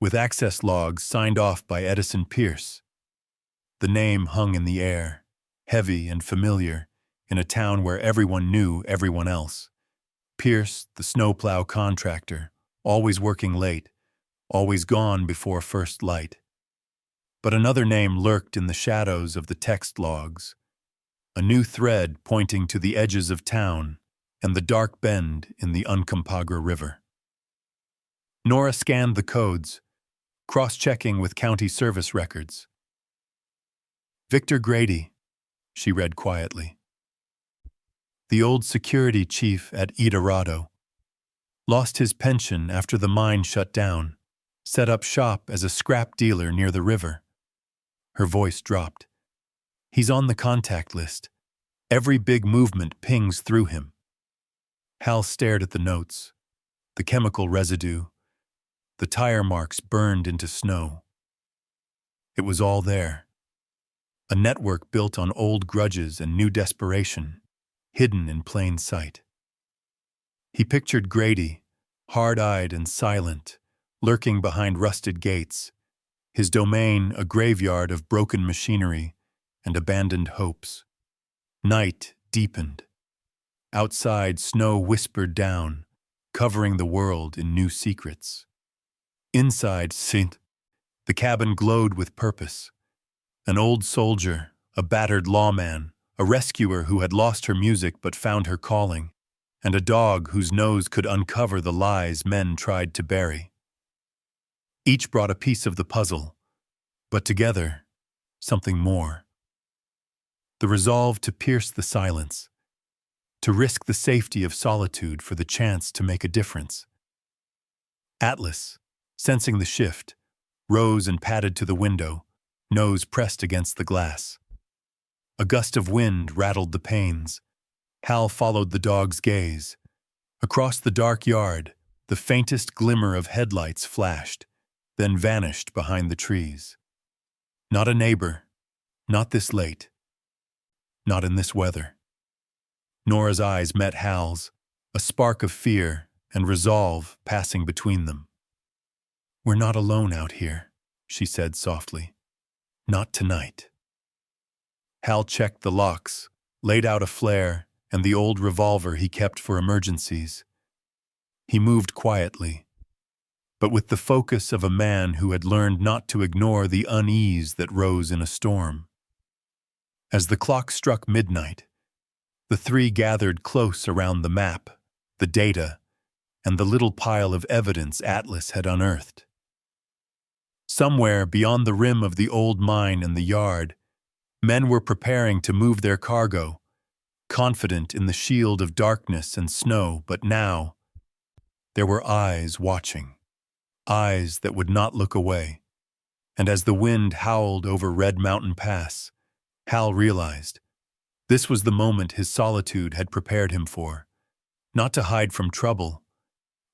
Speaker 1: with access logs signed off by Edison Pierce. The name hung in the air, heavy and familiar, in a town where everyone knew everyone else. Pierce, the snowplow contractor, always working late, always gone before first light. But another name lurked in the shadows of the text logs, a new thread pointing to the edges of town and the dark bend in the Uncompahgre River. Nora scanned the codes, cross-checking with county service records. "Victor Grady," she read quietly. "The old security chief at Eldorado. Lost his pension after the mine shut down. Set up shop as a scrap dealer near the river." Her voice dropped. "He's on the contact list. Every big movement pings through him." Hal stared at the notes, the chemical residue, the tire marks burned into snow. It was all there. A network built on old grudges and new desperation, hidden in plain sight. He pictured Grady, hard-eyed and silent, lurking behind rusted gates, his domain a graveyard of broken machinery and abandoned hopes. Night deepened. Outside, snow whispered down, covering the world in new secrets. Inside, the cabin glowed with purpose. An old soldier, a battered lawman, a rescuer who had lost her music but found her calling, and a dog whose nose could uncover the lies men tried to bury. Each brought a piece of the puzzle, but together, something more. The resolve to pierce the silence, to risk the safety of solitude for the chance to make a difference. Atlas, sensing the shift, rose and padded to the window, nose pressed against the glass. A gust of wind rattled the panes. Hal followed the dog's gaze. Across the dark yard, the faintest glimmer of headlights flashed, then vanished behind the trees. Not a neighbor, not this late, not in this weather. Nora's eyes met Hal's, a spark of fear and resolve passing between them. "We're not alone out here," she said softly. "Not tonight." Hal checked the locks, laid out a flare and the old revolver he kept for emergencies. He moved quietly, but with the focus of a man who had learned not to ignore the unease that rose in a storm. As the clock struck midnight, the three gathered close around the map, the data, and the little pile of evidence Atlas had unearthed. Somewhere beyond the rim of the old mine and the yard, men were preparing to move their cargo, confident in the shield of darkness and snow, but now there were eyes watching, eyes that would not look away. And as the wind howled over Red Mountain Pass, Hal realized this was the moment his solitude had prepared him for, not to hide from trouble,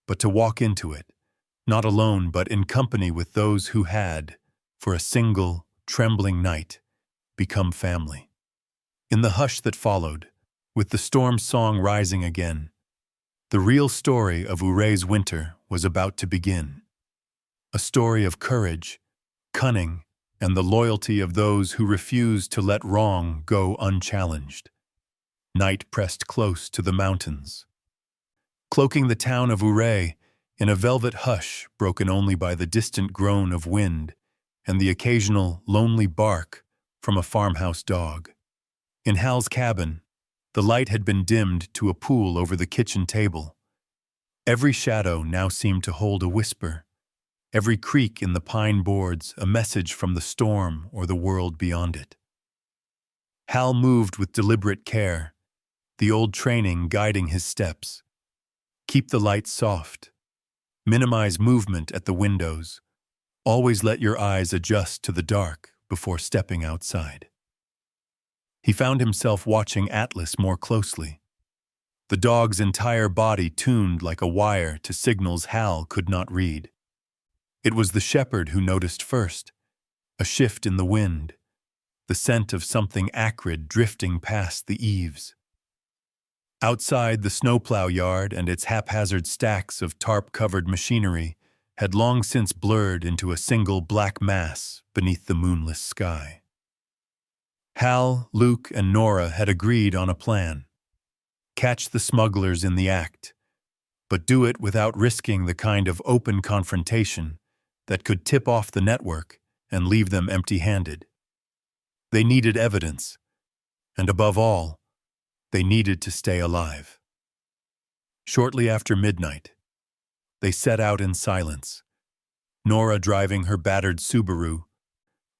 Speaker 1: but to walk into it, not alone but in company with those who had, for a single, trembling night, become family. In the hush that followed, with the storm song rising again, the real story of Uray's winter was about to begin. A story of courage, cunning, and the loyalty of those who refused to let wrong go unchallenged. Night pressed close to the mountains, cloaking the town of Uray in a velvet hush broken only by the distant groan of wind and the occasional lonely bark from a farmhouse dog. In Hal's cabin, the light had been dimmed to a pool over the kitchen table. Every shadow now seemed to hold a whisper, every creak in the pine boards a message from the storm or the world beyond it. Hal moved with deliberate care, the old training guiding his steps. Keep the light soft. Minimize movement at the windows. Always let your eyes adjust to the dark before stepping outside. He found himself watching Atlas more closely, the dog's entire body tuned like a wire to signals Hal could not read. It was the shepherd who noticed first, a shift in the wind, the scent of something acrid drifting past the eaves. Outside, the snowplow yard and its haphazard stacks of tarp-covered machinery had long since blurred into a single black mass beneath the moonless sky. Hal, Luke, and Nora had agreed on a plan. Catch the smugglers in the act, but do it without risking the kind of open confrontation that could tip off the network and leave them empty-handed. They needed evidence, and above all, they needed to stay alive. Shortly after midnight, they set out in silence, Nora driving her battered Subaru,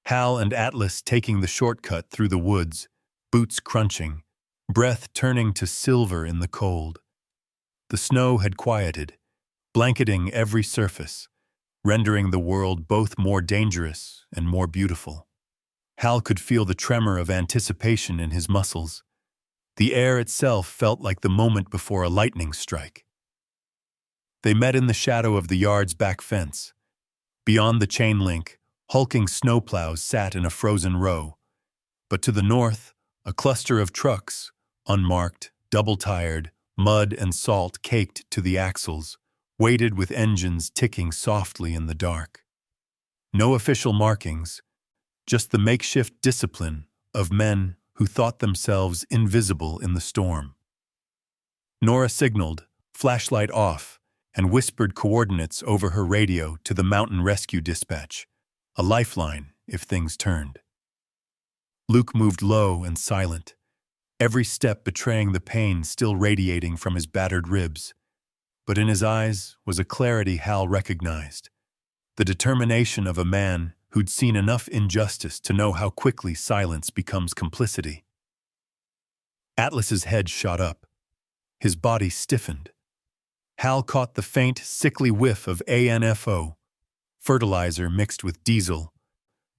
Speaker 1: Hal and Atlas taking the shortcut through the woods, boots crunching, breath turning to silver in the cold. The snow had quieted, blanketing every surface, rendering the world both more dangerous and more beautiful. Hal could feel the tremor of anticipation in his muscles. The air itself felt like the moment before a lightning strike. They met in the shadow of the yard's back fence. Beyond the chain link, hulking snowplows sat in a frozen row. But to the north, a cluster of trucks, unmarked, double-tired, mud and salt caked to the axles, waited with engines ticking softly in the dark. No official markings, just the makeshift discipline of men who thought themselves invisible in the storm. Nora signaled, flashlight off, and whispered coordinates over her radio to the mountain rescue dispatch, a lifeline if things turned. Luke moved low and silent, every step betraying the pain still radiating from his battered ribs. But in his eyes was a clarity Hal recognized, the determination of a man who'd seen enough injustice to know how quickly silence becomes complicity. Atlas's head shot up. His body stiffened. Hal caught the faint, sickly whiff of ANFO, fertilizer mixed with diesel,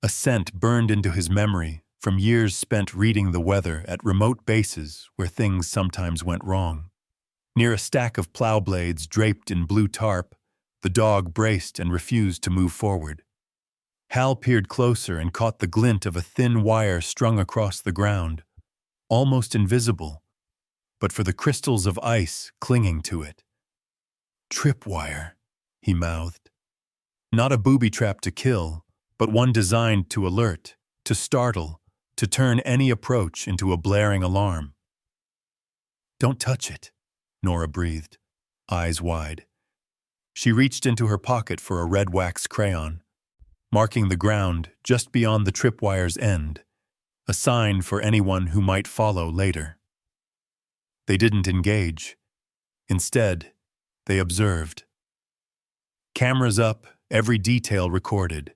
Speaker 1: a scent burned into his memory from years spent reading the weather at remote bases where things sometimes went wrong. Near a stack of plow blades draped in blue tarp, the dog braced and refused to move forward. Hal peered closer and caught the glint of a thin wire strung across the ground, almost invisible, but for the crystals of ice clinging to it. "Tripwire," he mouthed. Not a booby trap to kill, but one designed to alert, to startle, to turn any approach into a blaring alarm. "Don't touch it," Nora breathed, eyes wide. She reached into her pocket for a red wax crayon, marking the ground just beyond the tripwire's end, a sign for anyone who might follow later. They didn't engage. Instead, they observed. Cameras up, every detail recorded.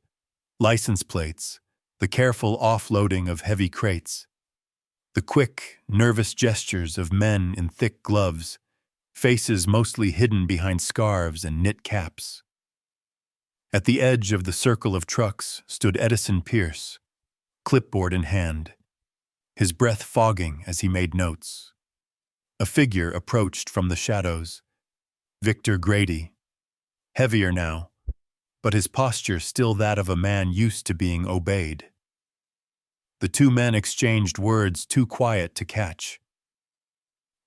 Speaker 1: License plates, the careful offloading of heavy crates, the quick, nervous gestures of men in thick gloves, faces mostly hidden behind scarves and knit caps. At the edge of the circle of trucks stood Edison Pierce, clipboard in hand, his breath fogging as he made notes. A figure approached from the shadows, Victor Grady, heavier now, but his posture still that of a man used to being obeyed. The two men exchanged words too quiet to catch.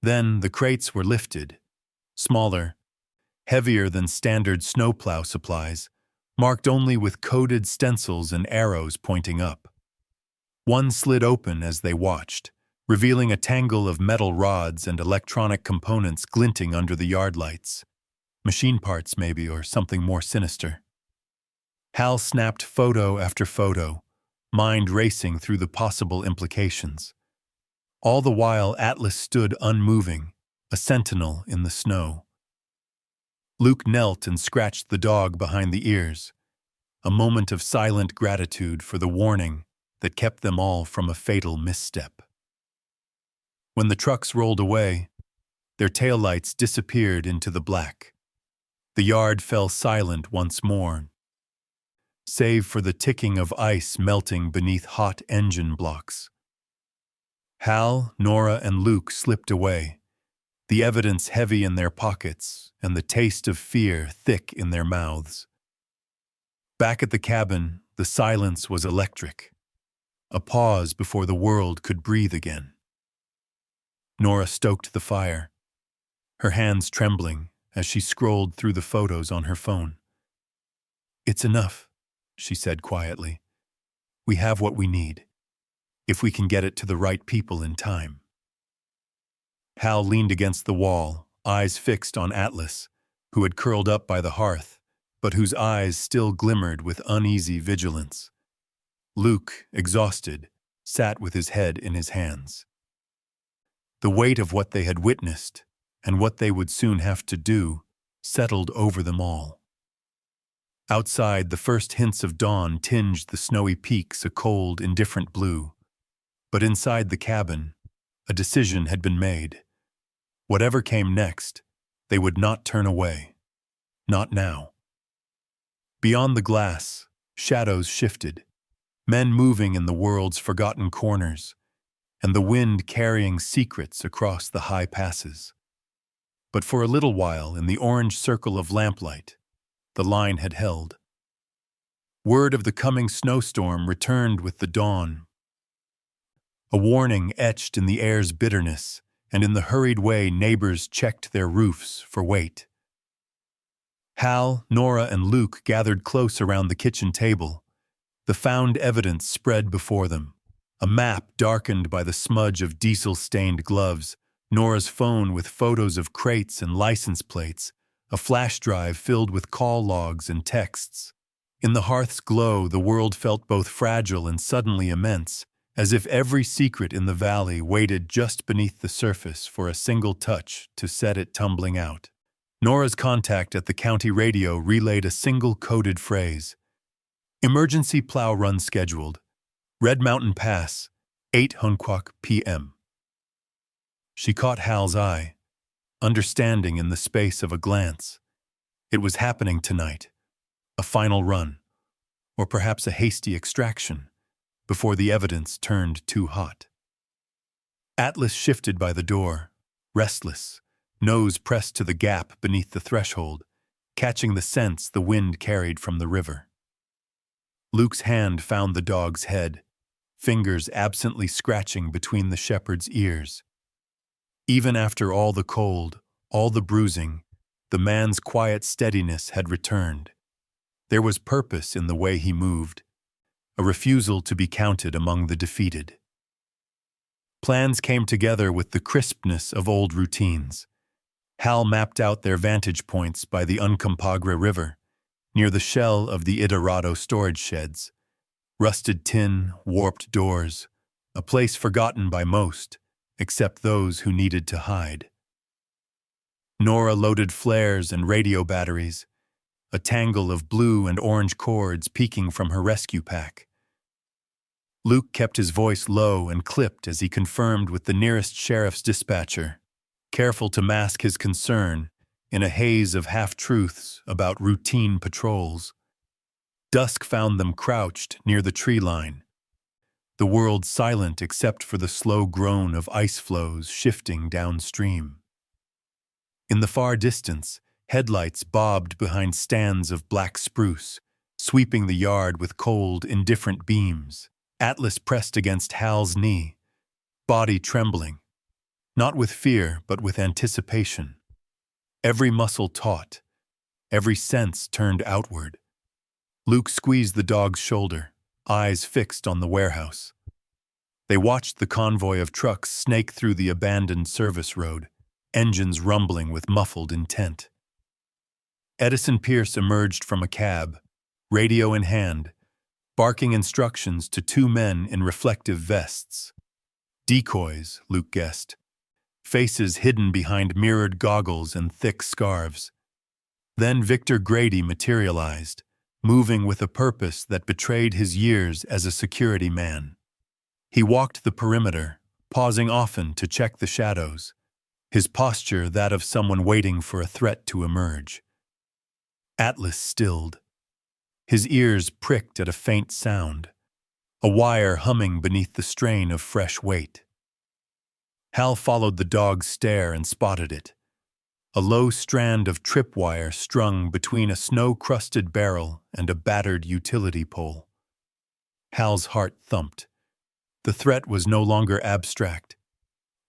Speaker 1: Then the crates were lifted, smaller, heavier than standard snowplow supplies, marked only with coded stencils and arrows pointing up. One slid open as they watched, revealing a tangle of metal rods and electronic components glinting under the yard lights. Machine parts, maybe, or something more sinister. Hal snapped photo after photo, mind racing through the possible implications. All the while, Atlas stood unmoving, a sentinel in the snow. Luke knelt and scratched the dog behind the ears, a moment of silent gratitude for the warning that kept them all from a fatal misstep. When the trucks rolled away, their taillights disappeared into the black. The yard fell silent once more, save for the ticking of ice melting beneath hot engine blocks. Hal, Nora, and Luke slipped away, the evidence heavy in their pockets and the taste of fear thick in their mouths. Back at the cabin, the silence was electric, a pause before the world could breathe again. Nora stoked the fire, her hands trembling as she scrolled through the photos on her phone. "It's enough," she said quietly. "We have what we need, if we can get it to the right people in time." Hal leaned against the wall, eyes fixed on Atlas, who had curled up by the hearth, but whose eyes still glimmered with uneasy vigilance. Luke, exhausted, sat with his head in his hands. The weight of what they had witnessed, and what they would soon have to do, settled over them all. Outside, the first hints of dawn tinged the snowy peaks a cold, indifferent blue. But inside the cabin, a decision had been made. Whatever came next, they would not turn away. Not now. Beyond the glass, shadows shifted, men moving in the world's forgotten corners, and the wind carrying secrets across the high passes. But for a little while, in the orange circle of lamplight, the line had held. Word of the coming snowstorm returned with the dawn, a warning etched in the air's bitterness, and in the hurried way neighbors checked their roofs for weight. Hal, Nora, and Luke gathered close around the kitchen table, the found evidence spread before them. A map darkened by the smudge of diesel-stained gloves, Nora's phone with photos of crates and license plates, a flash drive filled with call logs and texts. In the hearth's glow, the world felt both fragile and suddenly immense, as if every secret in the valley waited just beneath the surface for a single touch to set it tumbling out. Nora's contact at the county radio relayed a single coded phrase: "Emergency plow run scheduled. Red Mountain Pass, 8:00 p.m. She caught Hal's eye, understanding in the space of a glance. It was happening tonight. A final run, or perhaps a hasty extraction, before the evidence turned too hot. Atlas shifted by the door, restless, nose pressed to the gap beneath the threshold, catching the scents the wind carried from the river. Luke's hand found the dog's head, fingers absently scratching between the shepherd's ears. Even after all the cold, all the bruising, the man's quiet steadiness had returned. There was purpose in the way he moved, a refusal to be counted among the defeated. Plans came together with the crispness of old routines. Hal mapped out their vantage points by the Uncompahgre River, near the shell of the Idorado storage sheds. Rusted tin, warped doors, a place forgotten by most, except those who needed to hide. Nora loaded flares and radio batteries, a tangle of blue and orange cords peeking from her rescue pack. Luke kept his voice low and clipped as he confirmed with the nearest sheriff's dispatcher, careful to mask his concern in a haze of half-truths about routine patrols. Dusk found them crouched near the tree line, the world silent except for the slow groan of ice floes shifting downstream. In the far distance, headlights bobbed behind stands of black spruce, sweeping the yard with cold, indifferent beams. Atlas pressed against Hal's knee, body trembling, not with fear but with anticipation. Every muscle taut, every sense turned outward. Luke squeezed the dog's shoulder, eyes fixed on the warehouse. They watched the convoy of trucks snake through the abandoned service road, engines rumbling with muffled intent. Edison Pierce emerged from a cab, radio in hand, barking instructions to two men in reflective vests. Decoys, Luke guessed, faces hidden behind mirrored goggles and thick scarves. Then Victor Grady materialized, moving with a purpose that betrayed his years as a security man. He walked the perimeter, pausing often to check the shadows, his posture that of someone waiting for a threat to emerge. Atlas stilled. His ears pricked at a faint sound, a wire humming beneath the strain of fresh weight. Hal followed the dog's stare and spotted it, a low strand of tripwire strung between a snow-crusted barrel and a battered utility pole. Hal's heart thumped. The threat was no longer abstract.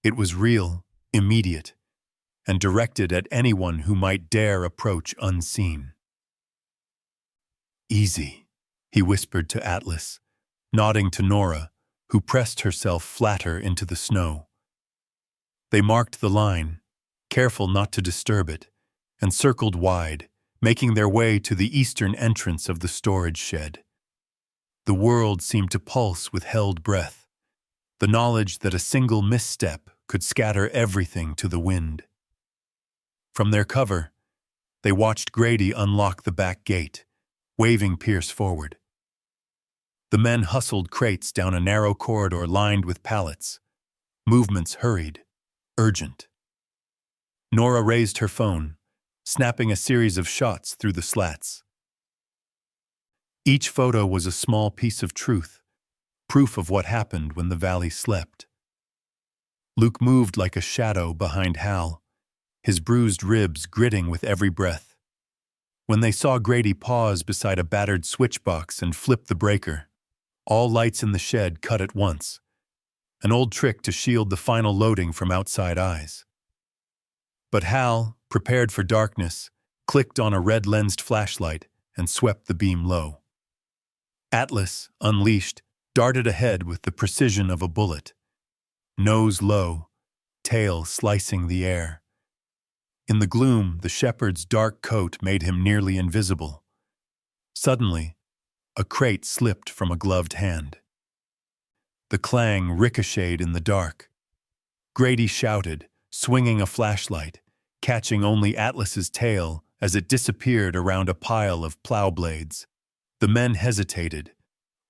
Speaker 1: It was real, immediate, and directed at anyone who might dare approach unseen. "Easy," he whispered to Atlas, nodding to Nora, who pressed herself flatter into the snow. They marked the line, careful not to disturb it, and circled wide, making their way to the eastern entrance of the storage shed. The world seemed to pulse with held breath, the knowledge that a single misstep could scatter everything to the wind. From their cover, they watched Grady unlock the back gate, waving Pierce forward. The men hustled crates down a narrow corridor lined with pallets. Movements hurried, urgent. Nora raised her phone, snapping a series of shots through the slats. Each photo was a small piece of truth, proof of what happened when the valley slept. Luke moved like a shadow behind Hal, his bruised ribs gritting with every breath. When they saw Grady pause beside a battered switchbox and flip the breaker, all lights in the shed cut at once, an old trick to shield the final loading from outside eyes. But Hal, prepared for darkness, clicked on a red-lensed flashlight and swept the beam low. Atlas, unleashed, darted ahead with the precision of a bullet, nose low, tail slicing the air. In the gloom, the shepherd's dark coat made him nearly invisible. Suddenly, a crate slipped from a gloved hand. The clang ricocheted in the dark. Grady shouted, swinging a flashlight, catching only Atlas's tail as it disappeared around a pile of plow blades. The men hesitated.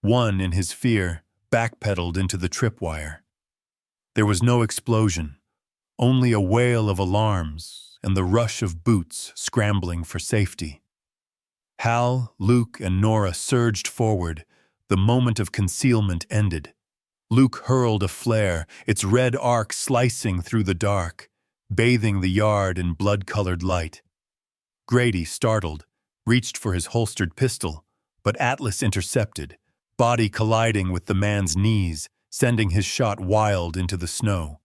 Speaker 1: One, in his fear, backpedaled into the tripwire. There was no explosion, only a wail of alarms and the rush of boots scrambling for safety. Hal, Luke, and Nora surged forward. The moment of concealment ended. Luke hurled a flare, its red arc slicing through the dark, bathing the yard in blood-colored light. Grady, startled, reached for his holstered pistol, but Atlas intercepted, body colliding with the man's knees, sending his shot wild into the snow.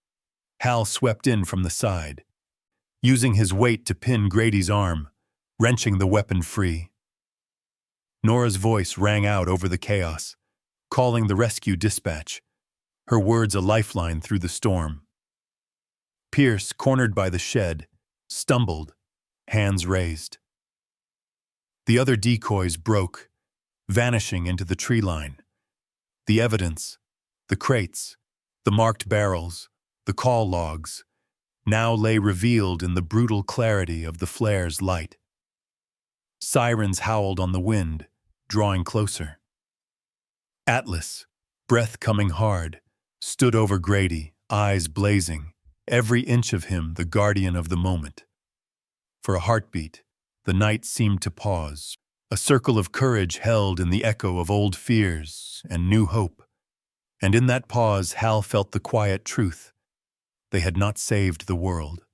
Speaker 1: Hal swept in from the side, using his weight to pin Grady's arm, wrenching the weapon free. Nora's voice rang out over the chaos, calling the rescue dispatch, her words a lifeline through the storm. Pierce, cornered by the shed, stumbled, hands raised. The other decoys broke, vanishing into the tree line. The evidence, the crates, the marked barrels, the call logs, now lay revealed in the brutal clarity of the flare's light. Sirens howled on the wind, drawing closer. Atlas, breath coming hard, stood over Grady, eyes blazing, every inch of him the guardian of the moment. For a heartbeat, the night seemed to pause, a circle of courage held in the echo of old fears and new hope. And in that pause, Hal felt the quiet truth. They had not saved the world.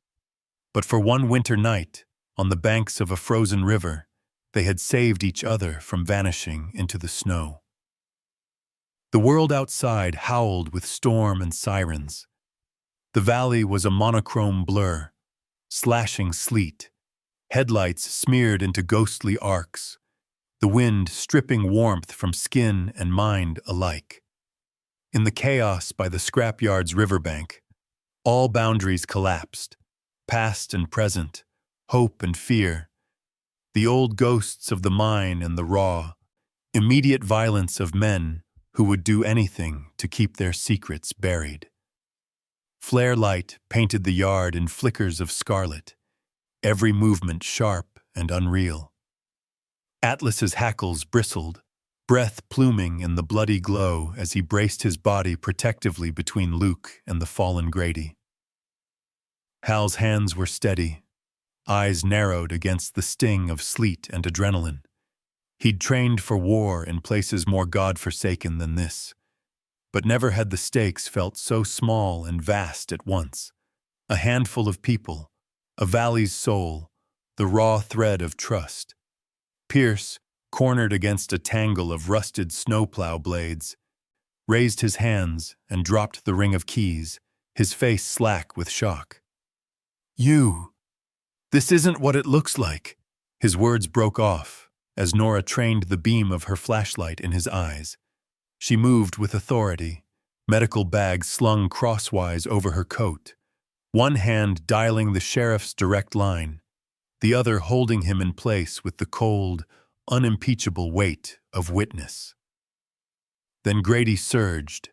Speaker 1: But for one winter night, on the banks of a frozen river, they had saved each other from vanishing into the snow. The world outside howled with storm and sirens. The valley was a monochrome blur, slashing sleet, headlights smeared into ghostly arcs, the wind stripping warmth from skin and mind alike. In the chaos by the scrapyard's riverbank, all boundaries collapsed, past and present, hope and fear, the old ghosts of the mine and the raw, immediate violence of men who would do anything to keep their secrets buried. Flare light painted the yard in flickers of scarlet, every movement sharp and unreal. Atlas's hackles bristled, breath pluming in the bloody glow as he braced his body protectively between Luke and the fallen Grady. Hal's hands were steady, eyes narrowed against the sting of sleet and adrenaline. He'd trained for war in places more God-forsaken than this, but never had the stakes felt so small and vast at once. A handful of people, a valley's soul, the raw thread of trust. Pierce, cornered against a tangle of rusted snowplow blades, raised his hands and dropped the ring of keys, his face slack with shock. This isn't what it looks like." His words broke off as Nora trained the beam of her flashlight in his eyes. She moved with authority, medical bag slung crosswise over her coat, one hand dialing the sheriff's direct line, the other holding him in place with the cold, unimpeachable weight of witness. Then Grady surged,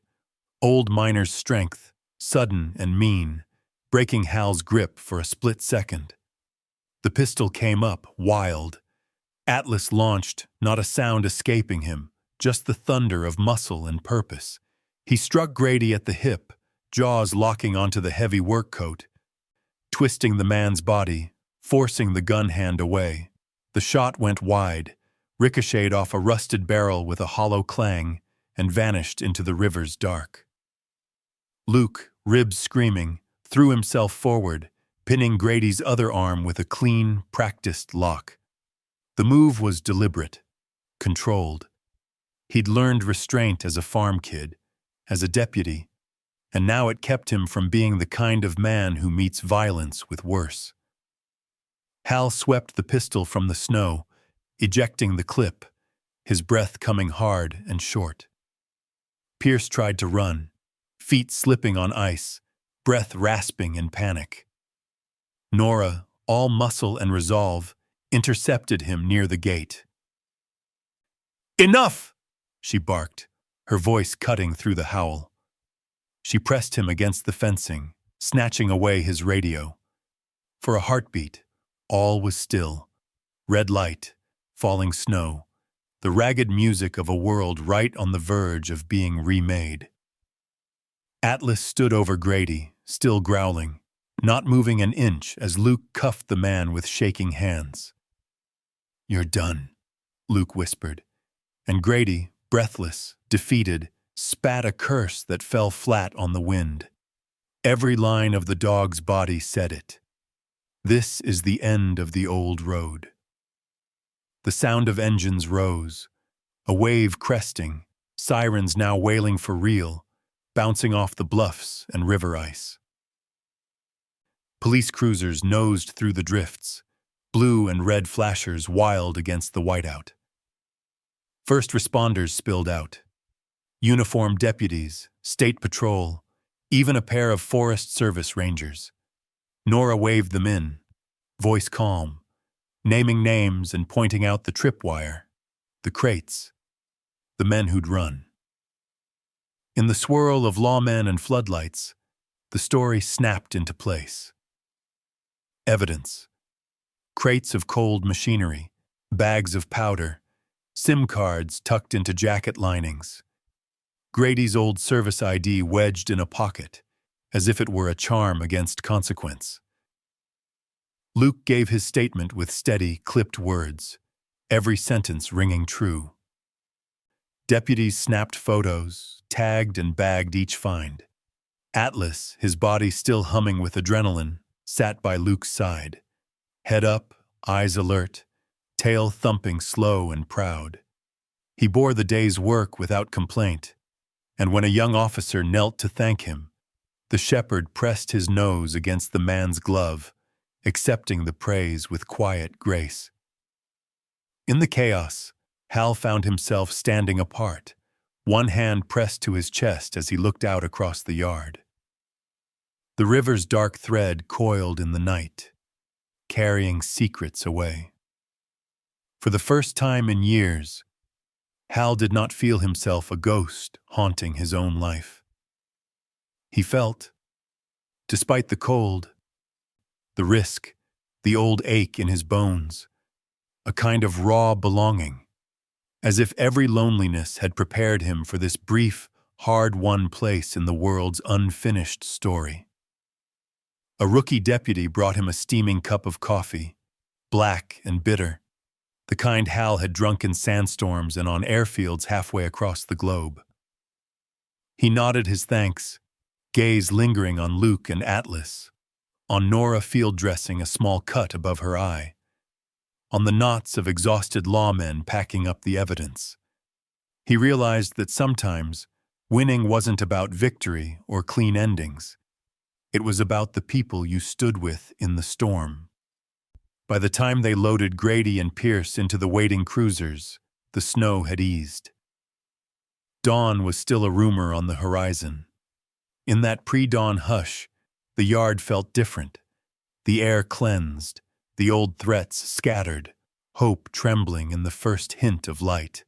Speaker 1: old miner's strength, sudden and mean, breaking Hal's grip for a split second. The pistol came up, wild. Atlas launched, not a sound escaping him, just the thunder of muscle and purpose. He struck Grady at the hip, jaws locking onto the heavy work coat, twisting the man's body, forcing the gun hand away. The shot went wide, ricocheted off a rusted barrel with a hollow clang, and vanished into the river's dark. Luke, ribs screaming, threw himself forward, pinning Grady's other arm with a clean, practiced lock. The move was deliberate, controlled. He'd learned restraint as a farm kid, as a deputy, and now it kept him from being the kind of man who meets violence with worse. Hal swept the pistol from the snow, ejecting the clip, his breath coming hard and short. Pierce tried to run, feet slipping on ice, breath rasping in panic. Nora, all muscle and resolve, intercepted him near the gate. "Enough!" she barked, her voice cutting through the howl. She pressed him against the fencing, snatching away his radio. For a heartbeat, all was still. Red light, falling snow, the ragged music of a world right on the verge of being remade. Atlas stood over Grady, still growling, not moving an inch as Luke cuffed the man with shaking hands. "You're done," Luke whispered, and Grady, breathless, defeated, spat a curse that fell flat on the wind. Every line of the dog's body said it. This is the end of the old road. The sound of engines rose, a wave cresting, sirens now wailing for real, bouncing off the bluffs and river ice. Police cruisers nosed through the drifts, blue and red flashers wild against the whiteout. First responders spilled out. Uniformed deputies, state patrol, even a pair of Forest Service rangers. Nora waved them in, voice calm, naming names and pointing out the tripwire, the crates, the men who'd run. In the swirl of lawmen and floodlights, the story snapped into place. Evidence. Crates of cold machinery, bags of powder, SIM cards tucked into jacket linings, Grady's old service ID wedged in a pocket, as if it were a charm against consequence. Luke gave his statement with steady, clipped words, every sentence ringing true. Deputies snapped photos, tagged and bagged each find. Atlas, his body still humming with adrenaline, sat by Luke's side. Head up, eyes alert, tail thumping slow and proud. He bore the day's work without complaint, and when a young officer knelt to thank him, the shepherd pressed his nose against the man's glove, accepting the praise with quiet grace. In the chaos, Hal found himself standing apart, one hand pressed to his chest as he looked out across the yard. The river's dark thread coiled in the night, carrying secrets away. For the first time in years, Hal did not feel himself a ghost haunting his own life. He felt, despite the cold, the risk, the old ache in his bones, a kind of raw belonging, as if every loneliness had prepared him for this brief, hard-won place in the world's unfinished story. A rookie deputy brought him a steaming cup of coffee, black and bitter, the kind Hal had drunk in sandstorms and on airfields halfway across the globe. He nodded his thanks, gaze lingering on Luke and Atlas, on Nora field dressing a small cut above her eye, on the knots of exhausted lawmen packing up the evidence. He realized that sometimes winning wasn't about victory or clean endings. It was about the people you stood with in the storm. By the time they loaded Grady and Pierce into the waiting cruisers, the snow had eased. Dawn was still a rumor on the horizon. In that pre-dawn hush, the yard felt different, the air cleansed, the old threats scattered, hope trembling in the first hint of light.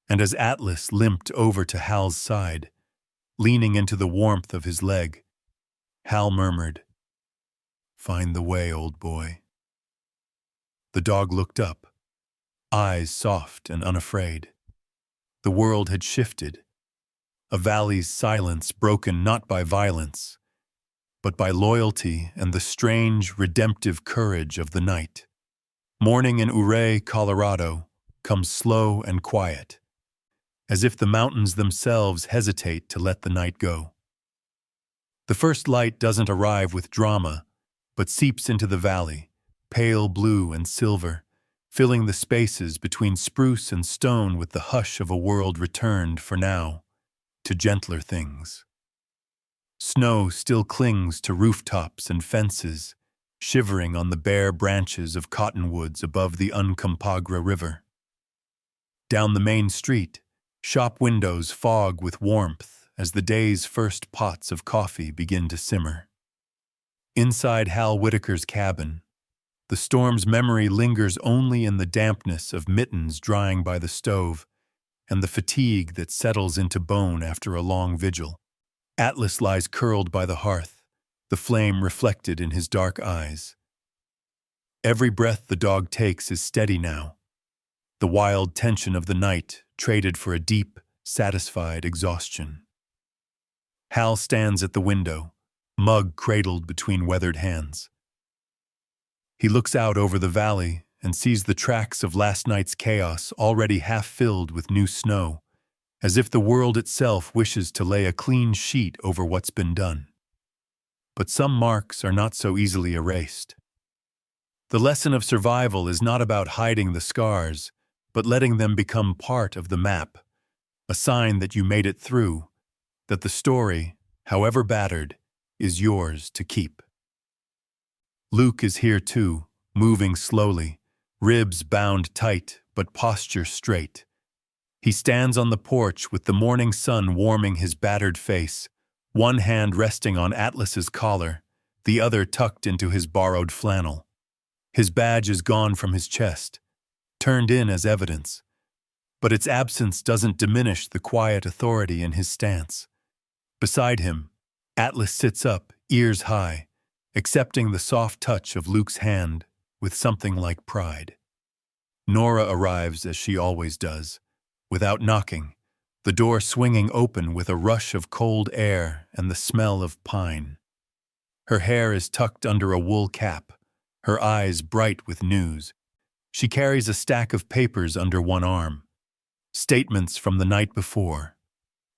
Speaker 1: And as Atlas limped over to Hal's side, leaning into the warmth of his leg, Hal murmured, "Find the way, old boy." The dog looked up, eyes soft and unafraid. The world had shifted, a valley's silence broken not by violence, but by loyalty and the strange, redemptive courage of the night. Morning in Ouray, Colorado, comes slow and quiet, as if the mountains themselves hesitate to let the night go. The first light doesn't arrive with drama, but seeps into the valley, pale blue and silver, filling the spaces between spruce and stone with the hush of a world returned, for now, to gentler things. Snow still clings to rooftops and fences, shivering on the bare branches of cottonwoods above the Uncompahgre River. Down the main street, shop windows fog with warmth as the day's first pots of coffee begin to simmer. Inside Hal Whitaker's cabin, the storm's memory lingers only in the dampness of mittens drying by the stove and the fatigue that settles into bone after a long vigil. Atlas lies curled by the hearth, the flame reflected in his dark eyes. Every breath the dog takes is steady now, the wild tension of the night traded for a deep, satisfied exhaustion. Hal stands at the window, mug cradled between weathered hands. He looks out over the valley and sees the tracks of last night's chaos already half filled with new snow, as if the world itself wishes to lay a clean sheet over what's been done. But some marks are not so easily erased. The lesson of survival is not about hiding the scars, but letting them become part of the map, a sign that you made it through, that the story, however battered, is yours to keep. Luke is here too, moving slowly, ribs bound tight but posture straight. He stands on the porch with the morning sun warming his battered face, one hand resting on Atlas's collar, the other tucked into his borrowed flannel. His badge is gone from his chest, turned in as evidence, but its absence doesn't diminish the quiet authority in his stance. Beside him, Atlas sits up, ears high, accepting the soft touch of Luke's hand with something like pride. Nora arrives as she always does, without knocking, the door swinging open with a rush of cold air and the smell of pine. Her hair is tucked under a wool cap, her eyes bright with news. She carries a stack of papers under one arm, statements from the night before,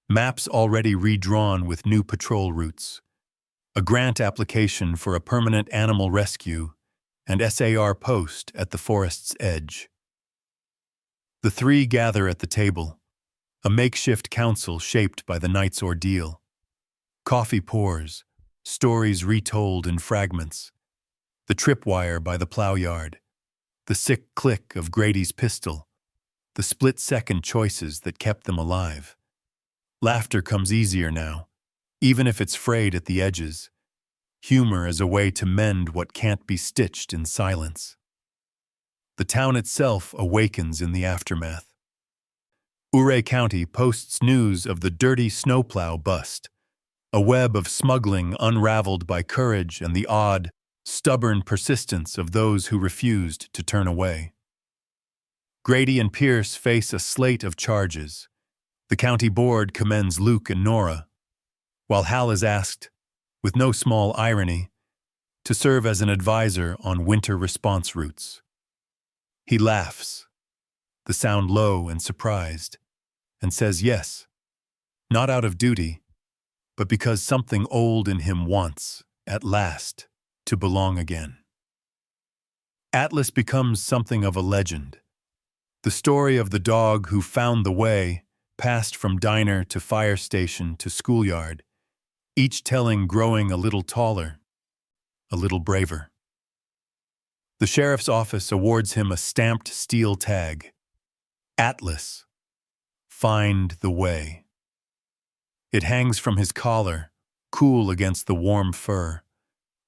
Speaker 1: maps already redrawn with new patrol routes, a grant application for a permanent animal rescue, and SAR post at the forest's edge. The three gather at the table, a makeshift council shaped by the night's ordeal. Coffee pours, stories retold in fragments, the tripwire by the plow yard, the sick click of Grady's pistol, the split-second choices that kept them alive. Laughter comes easier now, even if it's frayed at the edges. Humor as a way to mend what can't be stitched in silence. The town itself awakens in the aftermath. Ouray County posts news of the dirty snowplow bust, a web of smuggling unraveled by courage and the odd, stubborn persistence of those who refused to turn away. Grady and Pierce face a slate of charges. The county board commends Luke and Nora, while Hal is asked, with no small irony, to serve as an advisor on winter response routes. He laughs, the sound low and surprised, and says yes, not out of duty, but because something old in him wants, at last, to belong again. Atlas becomes something of a legend. The story of the dog who found the way, passed from diner to fire station to schoolyard, each telling growing a little taller, a little braver. The sheriff's office awards him a stamped steel tag. Atlas. Find the way. It hangs from his collar, cool against the warm fur,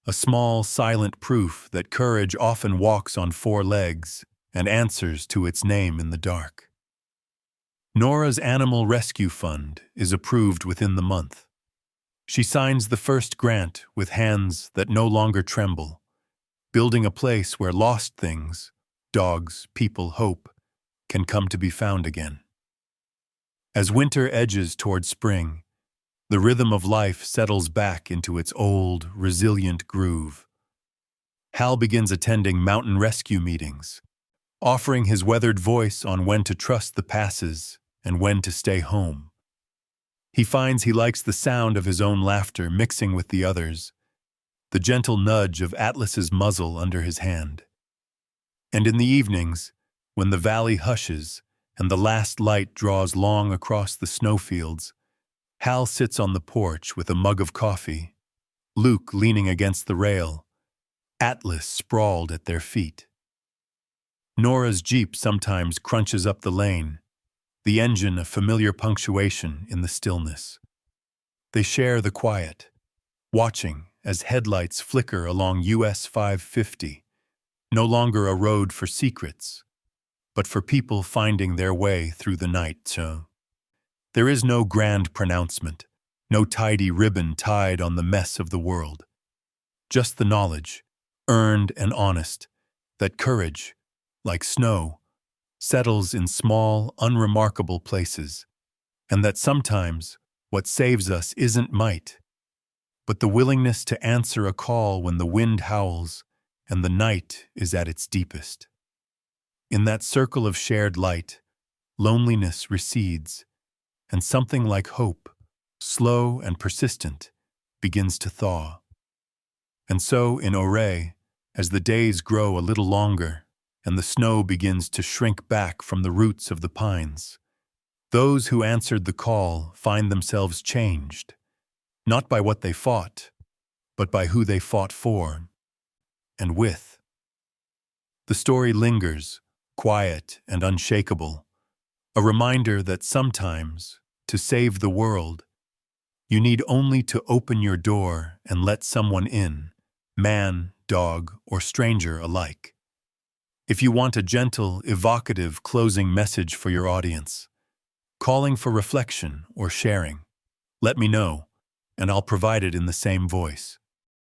Speaker 1: a small, silent proof that courage often walks on four legs and answers to its name in the dark. Nora's Animal Rescue Fund is approved within the month. She signs the first grant with hands that no longer tremble, building a place where lost things, dogs, people, hope, can come to be found again. As winter edges toward spring, the rhythm of life settles back into its old, resilient groove. Hal begins attending mountain rescue meetings, offering his weathered voice on when to trust the passes and when to stay home. He finds he likes the sound of his own laughter mixing with the others, the gentle nudge of Atlas's muzzle under his hand. And in the evenings, when the valley hushes and the last light draws long across the snowfields, Hal sits on the porch with a mug of coffee, Luke leaning against the rail, Atlas sprawled at their feet. Nora's Jeep sometimes crunches up the lane, the engine a familiar punctuation in the stillness. They share the quiet, watching as headlights flicker along US 550, no longer a road for secrets, but for people finding their way through the night. There is no grand pronouncement, no tidy ribbon tied on the mess of the world. Just the knowledge, earned and honest, that courage, like snow, settles in small, unremarkable places, and that sometimes what saves us isn't might, but the willingness to answer a call when the wind howls and the night is at its deepest. In that circle of shared light, loneliness recedes, and something like hope, slow and persistent, begins to thaw. And so in Ouray, as the days grow a little longer and the snow begins to shrink back from the roots of the pines, those who answered the call find themselves changed, not by what they fought, but by who they fought for and with. The story lingers, quiet and unshakable, a reminder that sometimes, to save the world, you need only to open your door and let someone in, man, dog, or stranger alike. If you want a gentle, evocative closing message for your audience, calling for reflection or sharing, let me know, and I'll provide it in the same voice.